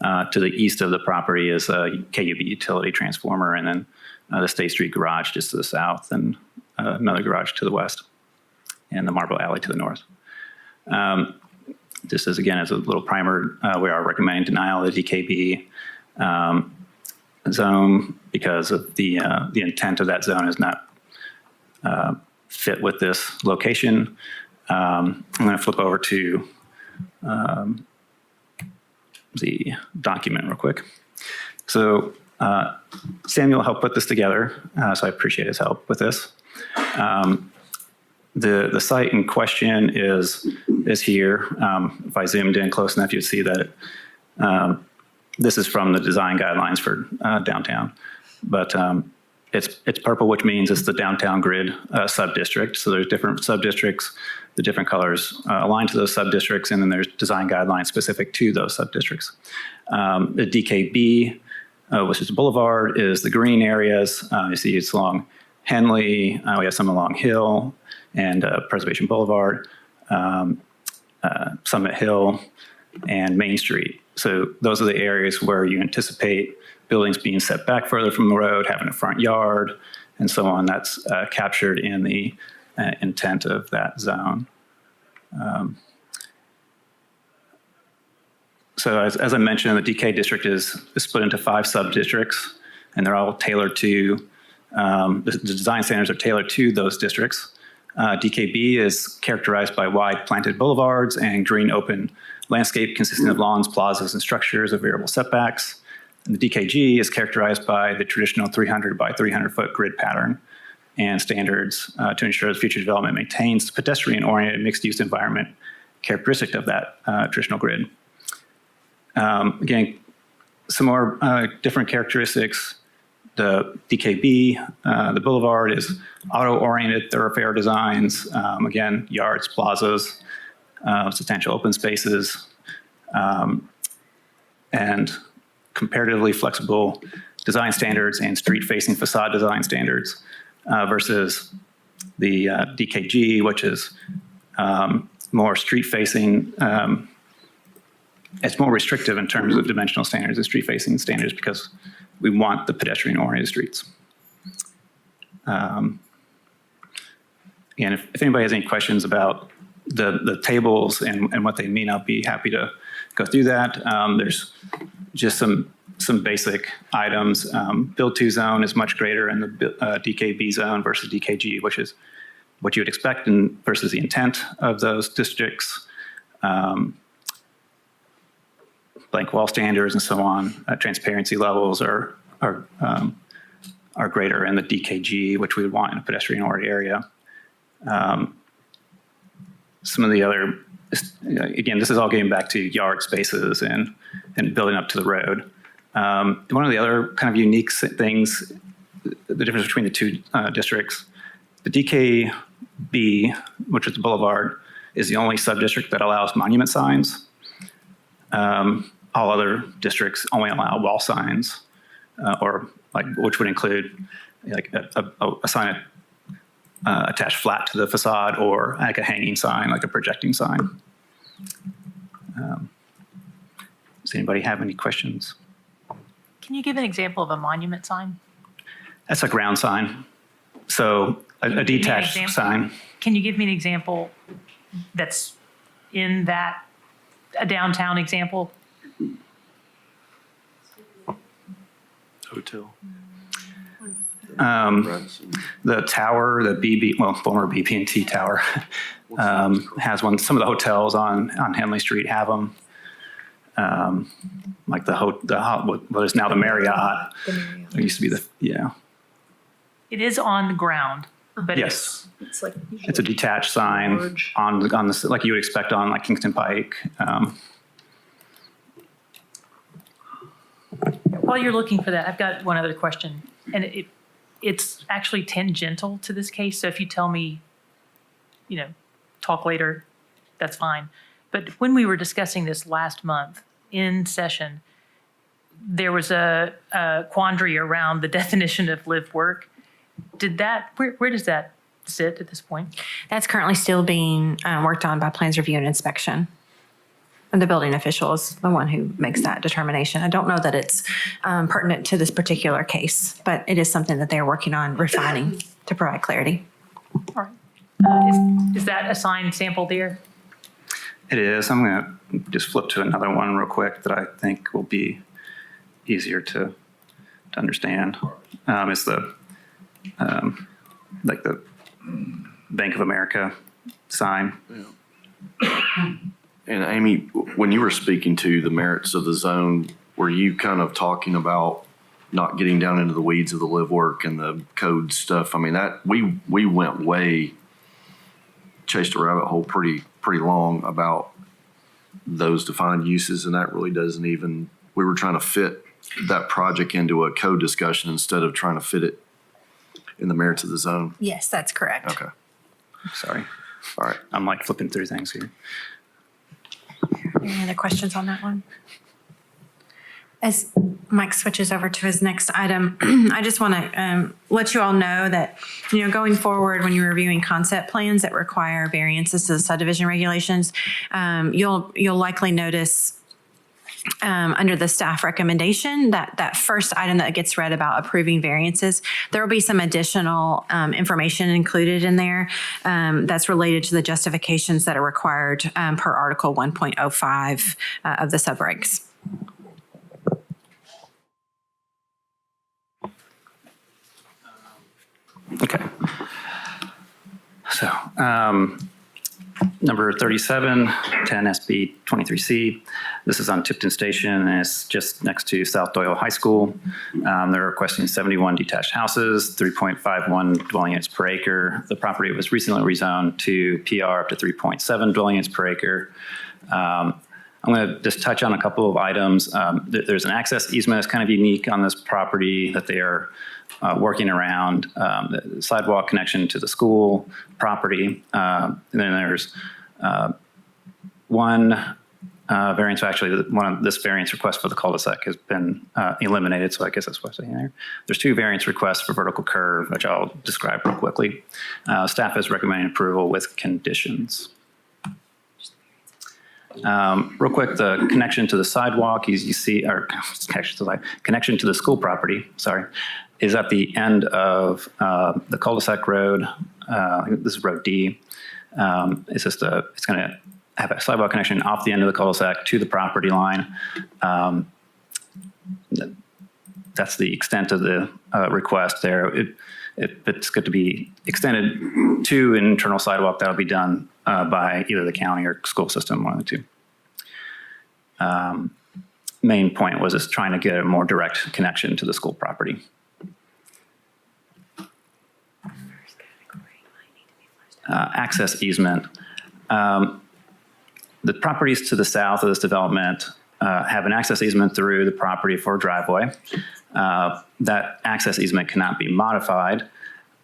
To the east of the property is a KUB utility transformer, and then the State Street garage just to the south, and another garage to the west, and the Marble Alley to the north. Just as, again, as a little primer, we are recommending denial of the DKB zone because of the intent of that zone is not fit with this location. I'm going to flip over to the document real quick. So Samuel helped put this together, so I appreciate his help with this. The site in question is here. If I zoomed in close enough, you'd see that this is from the design guidelines for downtown. But it's purple, which means it's the downtown grid sub-district. So there's different sub-districts, the different colors align to those sub-districts, and then there's design guidelines specific to those sub-districts. The DKB, which is the boulevard, is the green areas. You see it's along Henley. We have some along Hill and Preservation Boulevard, Summit Hill, and Main Street. So those are the areas where you anticipate buildings being set back further from the road, having a front yard, and so on. That's captured in the intent of that zone. So as I mentioned, the DK district is split into 5 sub-districts, and they're all tailored to, the design standards are tailored to those districts. DKB is characterized by wide planted boulevards and green open landscape consisting of lawns, plazas, and structures of variable setbacks. And the DKG is characterized by the traditional 300 by 300 foot grid pattern and standards to ensure that future development maintains the pedestrian-oriented mixed-use environment characteristic of that traditional grid. Again, some more different characteristics. The DKB, the boulevard is auto-oriented thoroughfare designs, again, yards, plazas, substantial open spaces, and comparatively flexible design standards and street-facing facade design standards versus the DKG, which is more street-facing. It's more restrictive in terms of dimensional standards and street-facing standards because we want the pedestrian-oriented streets. Again, if anybody has any questions about the tables and what they mean, I'll be happy to go through that. There's just some basic items. Build to zone is much greater in the DKB zone versus DKG, which is what you would expect versus the intent of those districts. Blank wall standards and so on. Transparency levels are greater in the DKG, which we would want in a pedestrian-oriented area. Some of the other, again, this is all getting back to yard spaces and building up to the road. One of the other kind of unique things, the difference between the two districts, the DKB, which is the boulevard, is the only sub-district that allows monument signs. All other districts only allow wall signs, which would include like a sign attached flat to the facade, or like a hanging sign, like a projecting sign. Does anybody have any questions? Can you give an example of a monument sign? That's a ground sign. So a detached sign. Can you give me an example that's in that, a downtown example? Hotel. The tower, former BB&T tower, has one. Some of the hotels on Henley Street have them. Like what is now the Marriott. It used to be It is on the ground, but yes, it's a detached sign on the like you would expect on like Kingston Pike. While you're looking for that, I've got one other question, and it's actually tangential to this case. So if you tell me, talk later, that's fine. But when we were discussing this last month in session, there was a quandary around the definition of live work. Where does that sit at this point? That's currently still being worked on by plans review and inspection. And the building official is the one who makes that determination. I don't know that it's pertinent to this particular case, but it is something that they're working on refining to provide clarity. All right. Is that a signed sample there? It is. I'm going to just flip to another one real quick that I think will be easier to understand. It's the like the Bank of America sign. Yeah. And Amy, when you were speaking to the merits of the zone, were you kind of talking about not getting down into the weeds of the live work and the code stuff? I mean, that we went chased a rabbit hole pretty long about those defined uses, and that really doesn't even. We were trying to fit that project into a code discussion instead of trying to fit it in the merits of the zone. Yes, that's correct. Okay. Sorry. All right. I'm like flipping through things here. Any other questions on that one? As Mike switches over to his next item, I just want to let you all know that, going forward, when you're reviewing concept plans that require variances to the subdivision regulations, you'll likely notice under the staff recommendation that first item that gets read about approving variances, there will be some additional information included in there that's related to the justifications that are required per Article 1.05 of the subregs. Okay. So, number 37, 10 SB 23C. This is on Tipton Station, and it's just next to South Doyle High School. They're requesting 71 detached houses, 3.51 dwelling units per acre. The property was recently rezoned to PR up to 3.7 dwelling units per acre. I'm going to just touch on a couple of items. There's an access easement that's kind of unique on this property that they are working around, the sidewalk connection to the school property. And then there's one variance, actually, this variance request for the cul-de-sac has been eliminated, so I guess that's what's in there. There's 2 variance requests for vertical curve, which I'll describe real quickly. Staff is recommending approval with conditions. Real quick, the connection to the sidewalk, you see, or connection to the school property, sorry, is at the end of the cul-de-sac road. This is road D. It's going to have a sidewalk connection off the end of the cul-de-sac to the property line. That's the extent of the request there. It's going to be extended to an internal sidewalk that'll be done by either the county or school system, one of the 2. Main point was just trying to get a more direct connection to the school property. Access easement. The properties to the south of this development have an access easement through the property for a driveway. That access easement cannot be modified.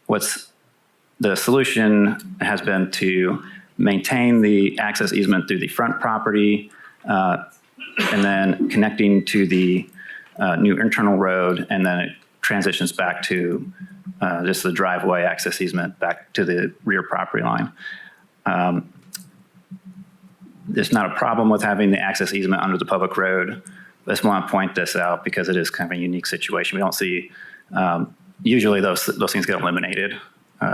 The solution has been to maintain the access easement through the front property and then connecting to the new internal road, and then it transitions back to just the driveway access easement back to the rear property line. There's not a problem with having the access easement under the public road. I just want to point this out because it is kind of a unique situation. We don't see, usually those things get eliminated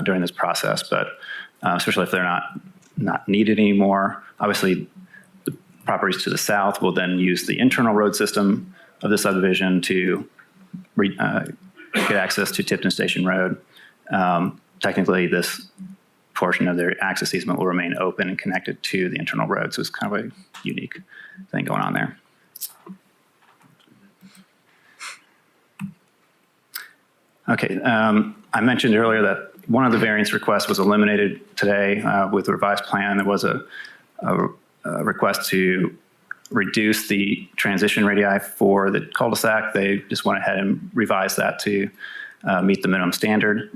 during this process, but especially if they're not needed anymore. Obviously, the properties to the south will then use the internal road system of the subdivision to get access to Tipton Station Road. Technically, this portion of their access easement will remain open and connected to the internal road. So it's kind of a unique thing going on there. Okay, I mentioned earlier that one of the variance requests was eliminated today with the revised plan. There was a request to reduce the transition radii for the cul-de-sac. They just went ahead and revised that to meet the minimum standard.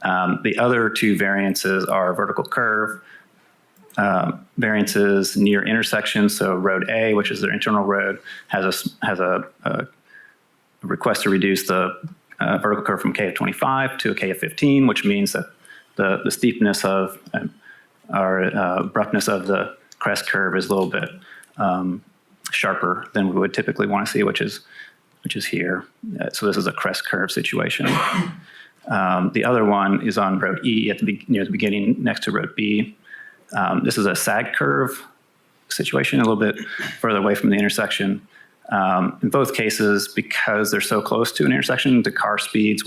The other 2 variances are vertical curve variances near intersections. So Road A, which is their internal road, has a request to reduce the vertical curve from K of 25 to a K of 15, which means that the steepness of or abruptness of the crest curve is a little bit sharper than we would typically want to see, which is here. So this is a crest curve situation. The other one is on Road E near the beginning next to Road B. This is a sag curve situation, a little bit further away from the intersection. In both cases, because they're so close to an intersection, the car speeds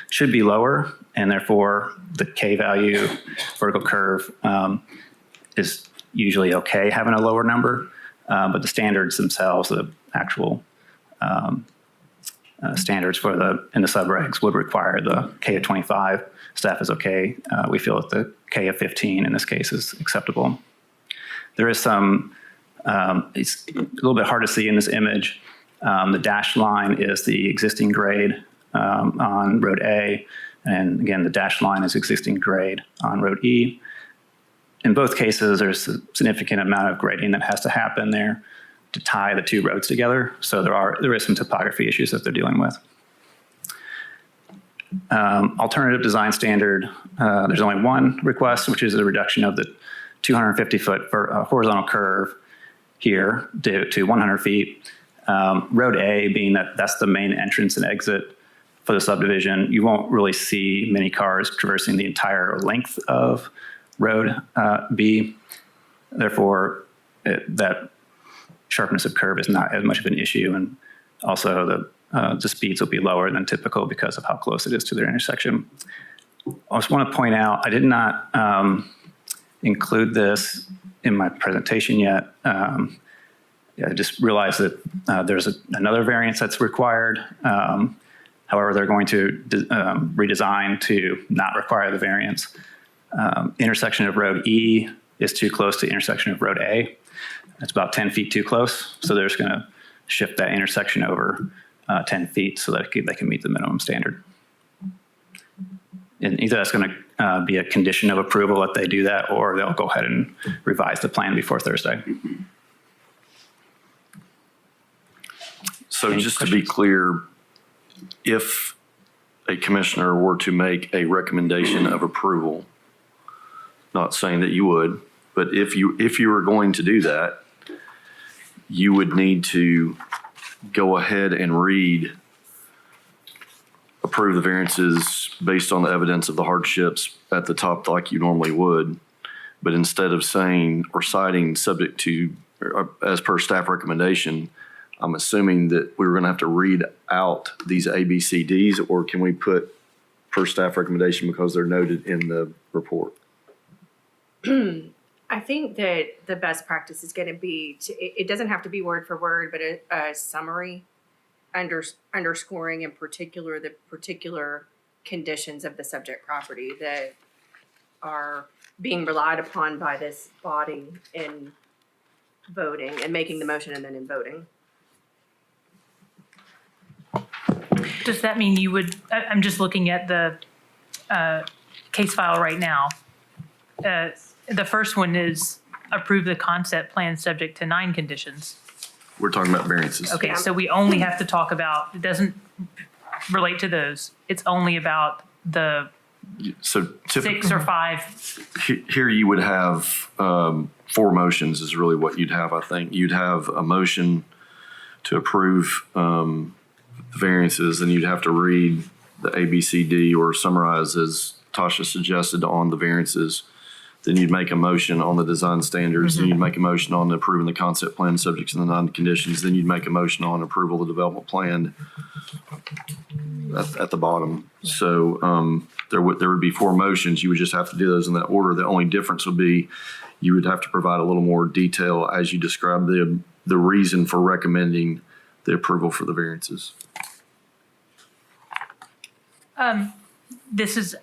should be lower, and therefore the K value vertical curve is usually okay having a lower number, but the standards themselves, the actual standards in the subregs would require the K of 25. Staff is okay. We feel that the K of 15 in this case is acceptable. There is some, it's a little bit hard to see in this image. The dashed line is the existing grade on Road A, and again, the dashed line is existing grade on Road E. In both cases, there's a significant amount of grading that has to happen there to tie the 2 roads together. So there is some topography issues that they're dealing with. Alternative design standard, there's only one request, which is a reduction of the 250-foot horizontal curve here to 100 feet. Road A being that's the main entrance and exit for the subdivision. You won't really see many cars traversing the entire length of Road B. Therefore, that sharpness of curve is not as much of an issue, and also the speeds will be lower than typical because of how close it is to their intersection. I just want to point out, I did not include this in my presentation yet. I just realized that there's another variance that's required. However, they're going to redesign to not require the variance. Intersection of Road E is too close to intersection of Road A. It's about 10 feet too close, so they're just going to shift that intersection over 10 feet so that they can meet the minimum standard. And either that's going to be a condition of approval that they do that, or they'll go ahead and revise the plan before Thursday. So Any just to be clear, if a commissioner were to make a recommendation of approval, not saying that you would, but if you were going to do that, you would need to go ahead and approve the variances based on the evidence of the hardships at the top like you normally would. But instead of saying or citing subject to, or as per staff recommendation, I'm assuming that we were going to have to read out these A, B, C, Ds, or can we put per staff recommendation because they're noted in the report? I think that the best practice is going to be it doesn't have to be word for word, but a summary underscoring in particular the particular conditions of the subject property that are being relied upon by this body in voting and making the motion and then in voting. Does that mean you would, I'm just looking at the case file right now. The first one is approve the concept plan subject to 9 conditions. We're talking about variances. Okay, so we only have to talk about, it doesn't relate to those. It's only about the So 6 or 5. here you would have 4 motions is really what you'd have, I think. You'd have a motion to approve the variances, and you'd have to read the A, B, C, D, or summarize as Tasha suggested on the variances. Then you'd make a motion on the design standards. Then you'd make a motion on approving the concept plan subject to the 9 conditions. Then you'd make a motion on approval of the development plan at the bottom. So there would be 4 motions. You would just have to do those in that order. The only difference would be you would have to provide a little more detail as you describe the reason for recommending the approval for the variances. This is,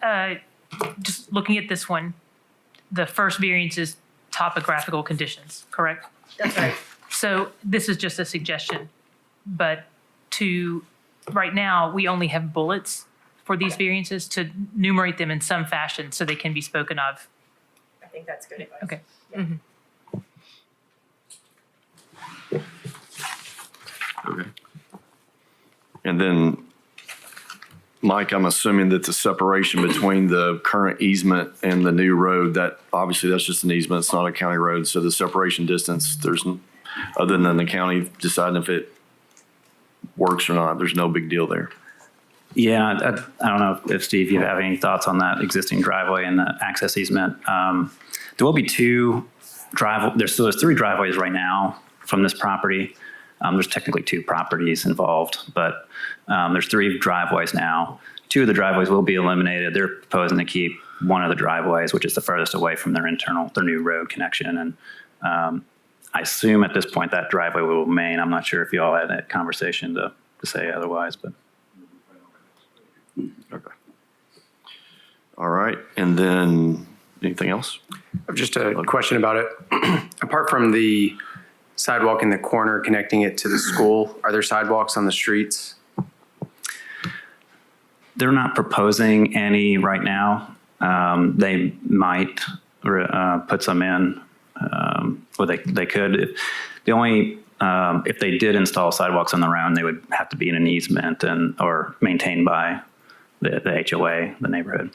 just looking at this one, the first variance is topographical conditions, correct? That's right. So this is just a suggestion, but right now, we only have bullets for these variances to enumerate them in some fashion so they can be spoken of. I think that's good advice. Okay. Okay. And then, Mike, I'm assuming that the separation between the current easement and the new road, that obviously that's just an easement, it's not a county road. So the separation distance, other than the county deciding if it works or not, there's no big deal there. Yeah, I don't know if Steve, you have any thoughts on that existing driveway and the access easement. There will be 2 driveways. There's 3 driveways right now from this property. There's technically 2 properties involved, but there's 3 driveways now. 2 of the driveways will be eliminated. They're proposing to keep one of the driveways, which is the furthest away from their new road connection. And I assume at this point that driveway will remain. I'm not sure if you all had that conversation to say otherwise, but. Okay. All right. And then anything else? Just a question about it. Apart from the sidewalk in the corner connecting it to the school, are there sidewalks on the streets? They're not proposing any right now. They might put some in, or they could. If they did install sidewalks on their own, they would have to be in an easement or maintained by the HOA, the neighborhood.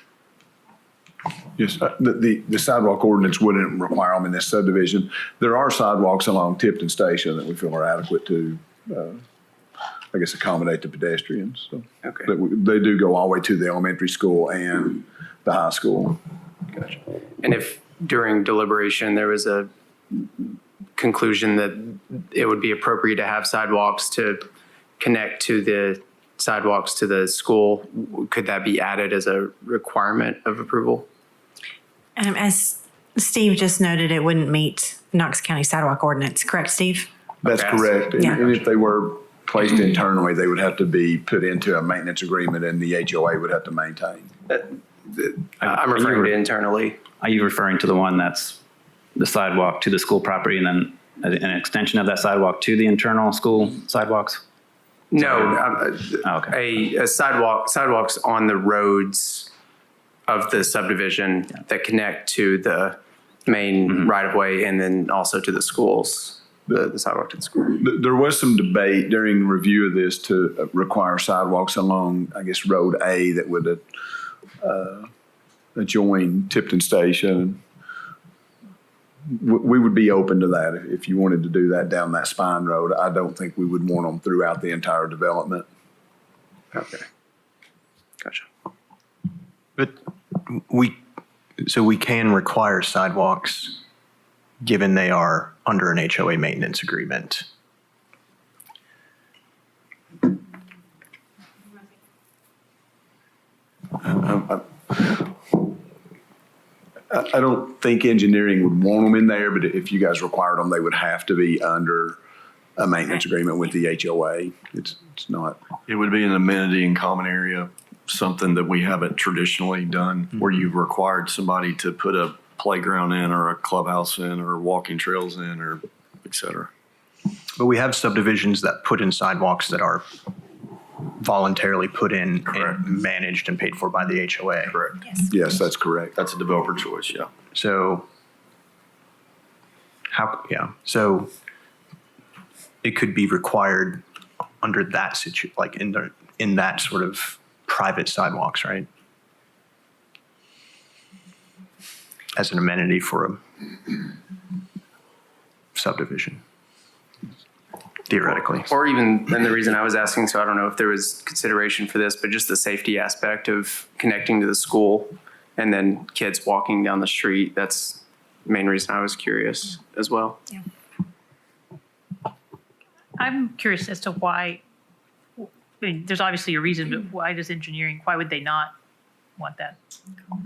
Yes, the sidewalk ordinance wouldn't require them in this subdivision. There are sidewalks along Tipton Station that we feel are adequate to, I guess, accommodate the pedestrians. So Okay. they do go all the way to the elementary school and the high school. Gotcha. And if during deliberation there was a conclusion that it would be appropriate to have sidewalks to connect to the sidewalks to the school, could that be added as a requirement of approval? As Steve just noted, it wouldn't meet Knox County sidewalk ordinance, correct, Steve? That's Okay. correct. Yeah. And if they were placed internally, they would have to be put into a maintenance agreement and the HOA would have to maintain. I'm referring to internally. Are you referring to the one that's the sidewalk to the school property and then an extension of that sidewalk to the internal school sidewalks? No, Okay. a sidewalks on the roads of the subdivision that connect to the main right of way and then also to the schools. the sidewalk to the school. There was some debate during review of this to require sidewalks along, I guess, Road A that would adjoin Tipton Station. We would be open to that if you wanted to do that down that spine road. I don't think we would want them throughout the entire development. Okay. Gotcha. But we can require sidewalks given they are under an HOA maintenance agreement. I don't think engineering would want them in there, but if you guys required them, they would have to be under a maintenance agreement with the HOA. It's not. It would be an amenity in common area, something that we haven't traditionally done, where you've required somebody to put a playground in or a clubhouse in or walking trails in or et cetera. But we have subdivisions that put in sidewalks that are voluntarily put in and managed and paid for by the HOA. Correct. Yes, that's correct. That's a developer choice, yeah. So so it could be required under that like in that sort of private sidewalks, right? As an amenity for a subdivision, theoretically. Or even, and the reason I was asking, so I don't know if there was consideration for this, but just the safety aspect of connecting to the school and then kids walking down the street. That's the main reason I was curious as well. Yeah. I'm curious as to why, I mean, there's obviously a reason, but why would they not want that?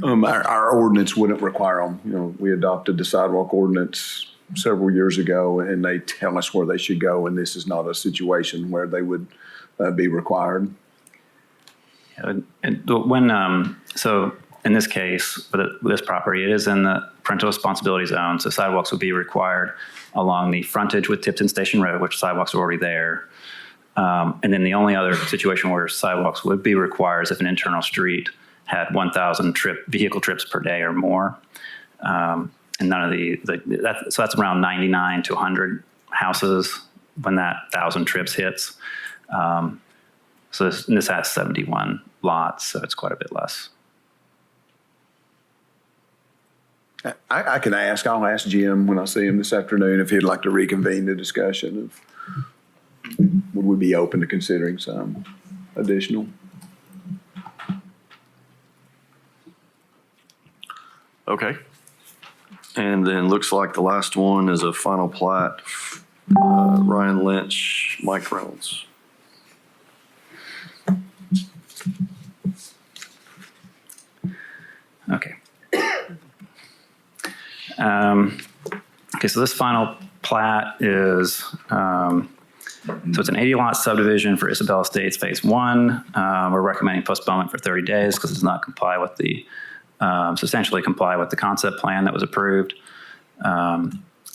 Our ordinance wouldn't require them. You know, we adopted the sidewalk ordinance several years ago, and they tell us where they should go, and this is not a situation where they would be required. And when, so in this case, with this property, it is in the parental responsibility zone, so sidewalks would be required along the frontage with Tipton Station Road, which sidewalks are already there. And then the only other situation where sidewalks would be required is if an internal street had 1,000 vehicle trips per day or more. And none of so that's around 99 to 100 houses when that 1,000 trips hits. So this has 71 lots, so it's quite a bit less. I can ask. I'll ask Jim when I see him this afternoon if he'd like to reconvene the discussion of would we be open to considering some additional. Okay. And then looks like the last one is a final plat, Ryan Lynch, Mike Reynolds. Okay. Okay, so this final plat is, so it's an 80 lot subdivision for Isabella Estates Phase 1. We're recommending postponement for 30 days because it does not comply with the, substantially comply with the concept plan that was approved.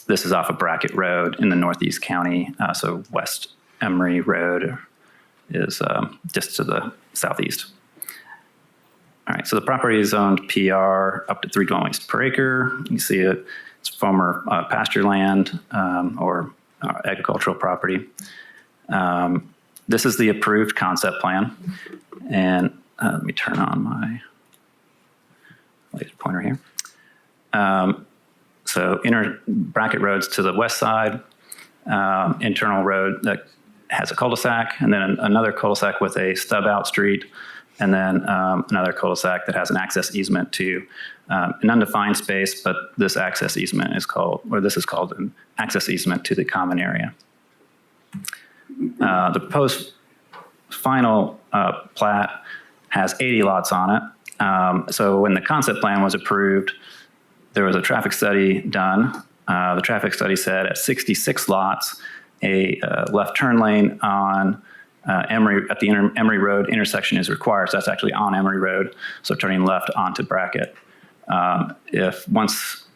This is off of Brackett Road in the Northeast County. So West Emery Road is just to the southeast. All right, so the property is zoned PR up to 3 dwellings per acre. You see it, it's former pasture land or agricultural property. This is the approved concept plan. And let me turn on my laser pointer here. So Brackett Road's to the west side, internal road that has a cul-de-sac, and then another cul-de-sac with a stub out street, and then another cul-de-sac that has an access easement to an undefined space, but this access easement is called, or this is called an access easement to the common area. The proposed final plat has 80 lots on it. So when the concept plan was approved, there was a traffic study done. The traffic study said at 66 lots, a left turn lane on Emery at the Emery Road intersection is required. So that's actually on Emery Road. So turning left onto Brackett. If once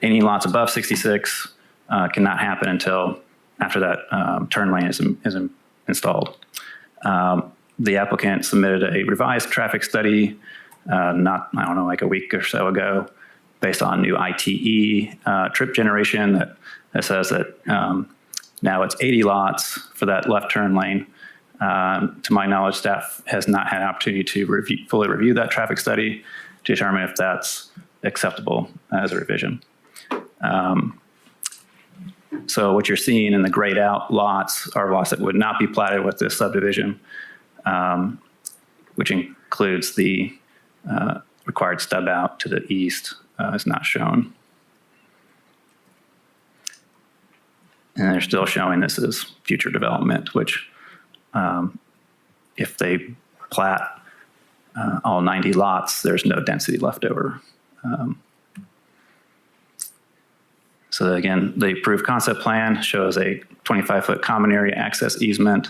any lots above 66 cannot happen until after that turn lane is installed. The applicant submitted a revised traffic study like a week or so ago based on new ITE trip generation that says that now it's 80 lots for that left turn lane. To my knowledge, staff has not had an opportunity to fully review that traffic study to determine if that's acceptable as a revision. So what you're seeing in the grayed out lots are lots that would not be platted with this subdivision, which includes the required stub out to the east is not shown. And they're still showing this as future development, which if they plat all 90 lots, there's no density left over. So again, the approved concept plan shows a 25-foot common area access easement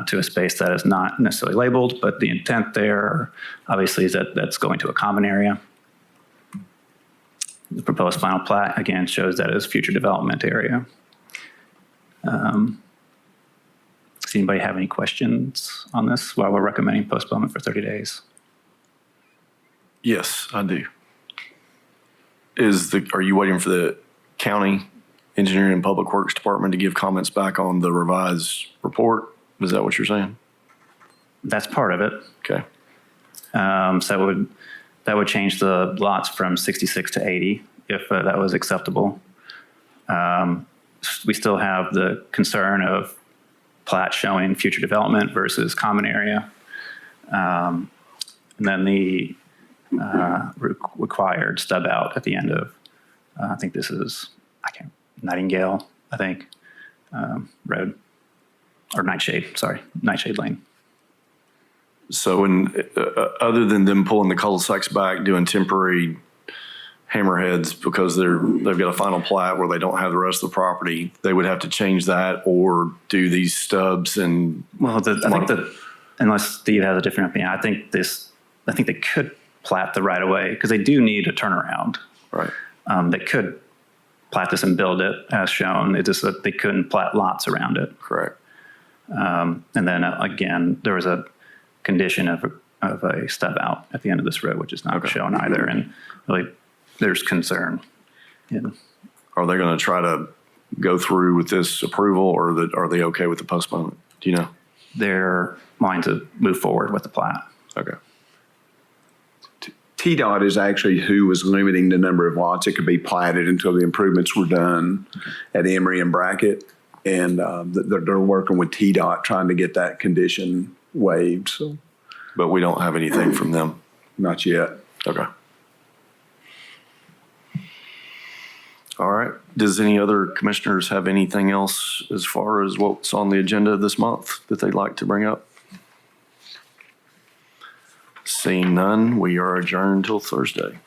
to a space that is not necessarily labeled, but the intent there obviously is that that's going to a common area. The proposed final plat, again, shows that as future development area. Does anybody have any questions on this while we're recommending postponement for 30 days? Yes, I do. Are you waiting for the county engineering and public works department to give comments back on the revised report? Is that what you're saying? That's part of it. Okay. So that would change the lots from 66 to 80 if that was acceptable. We still have the concern of plat showing future development versus common area. And then the required stub out at the end of, I think this is, Nightingale, I think, road, or Nightshade Lane. So other than them pulling the cul-de-sacs back, doing temporary hammerheads because they've got a final plat where they don't have the rest of the property, they would have to change that or do these stubs and. Well, I think that unless Steve has a different opinion, I think they could plat the right of way because they do need a turnaround. Right. They could plat this and build it as shown. It's just that they couldn't plat lots around it. Correct. And then again, there was a condition of a stub out at the end of this road, which is not shown either. And really, there's concern. Are they going to try to go through with this approval, or are they okay with the postponement? Do you know? They're wanting to move forward with the plat. Okay. TDOT is actually who was limiting the number of lots that could be platted until the improvements were done at Emory and Brackett. And they're working with TDOT trying to get that condition waived. So, but we don't have anything from them. Not yet. Okay. All right. Does any other commissioners have anything else as far as what's on the agenda this month that they'd like to bring up? Seeing none, we are adjourned till Thursday.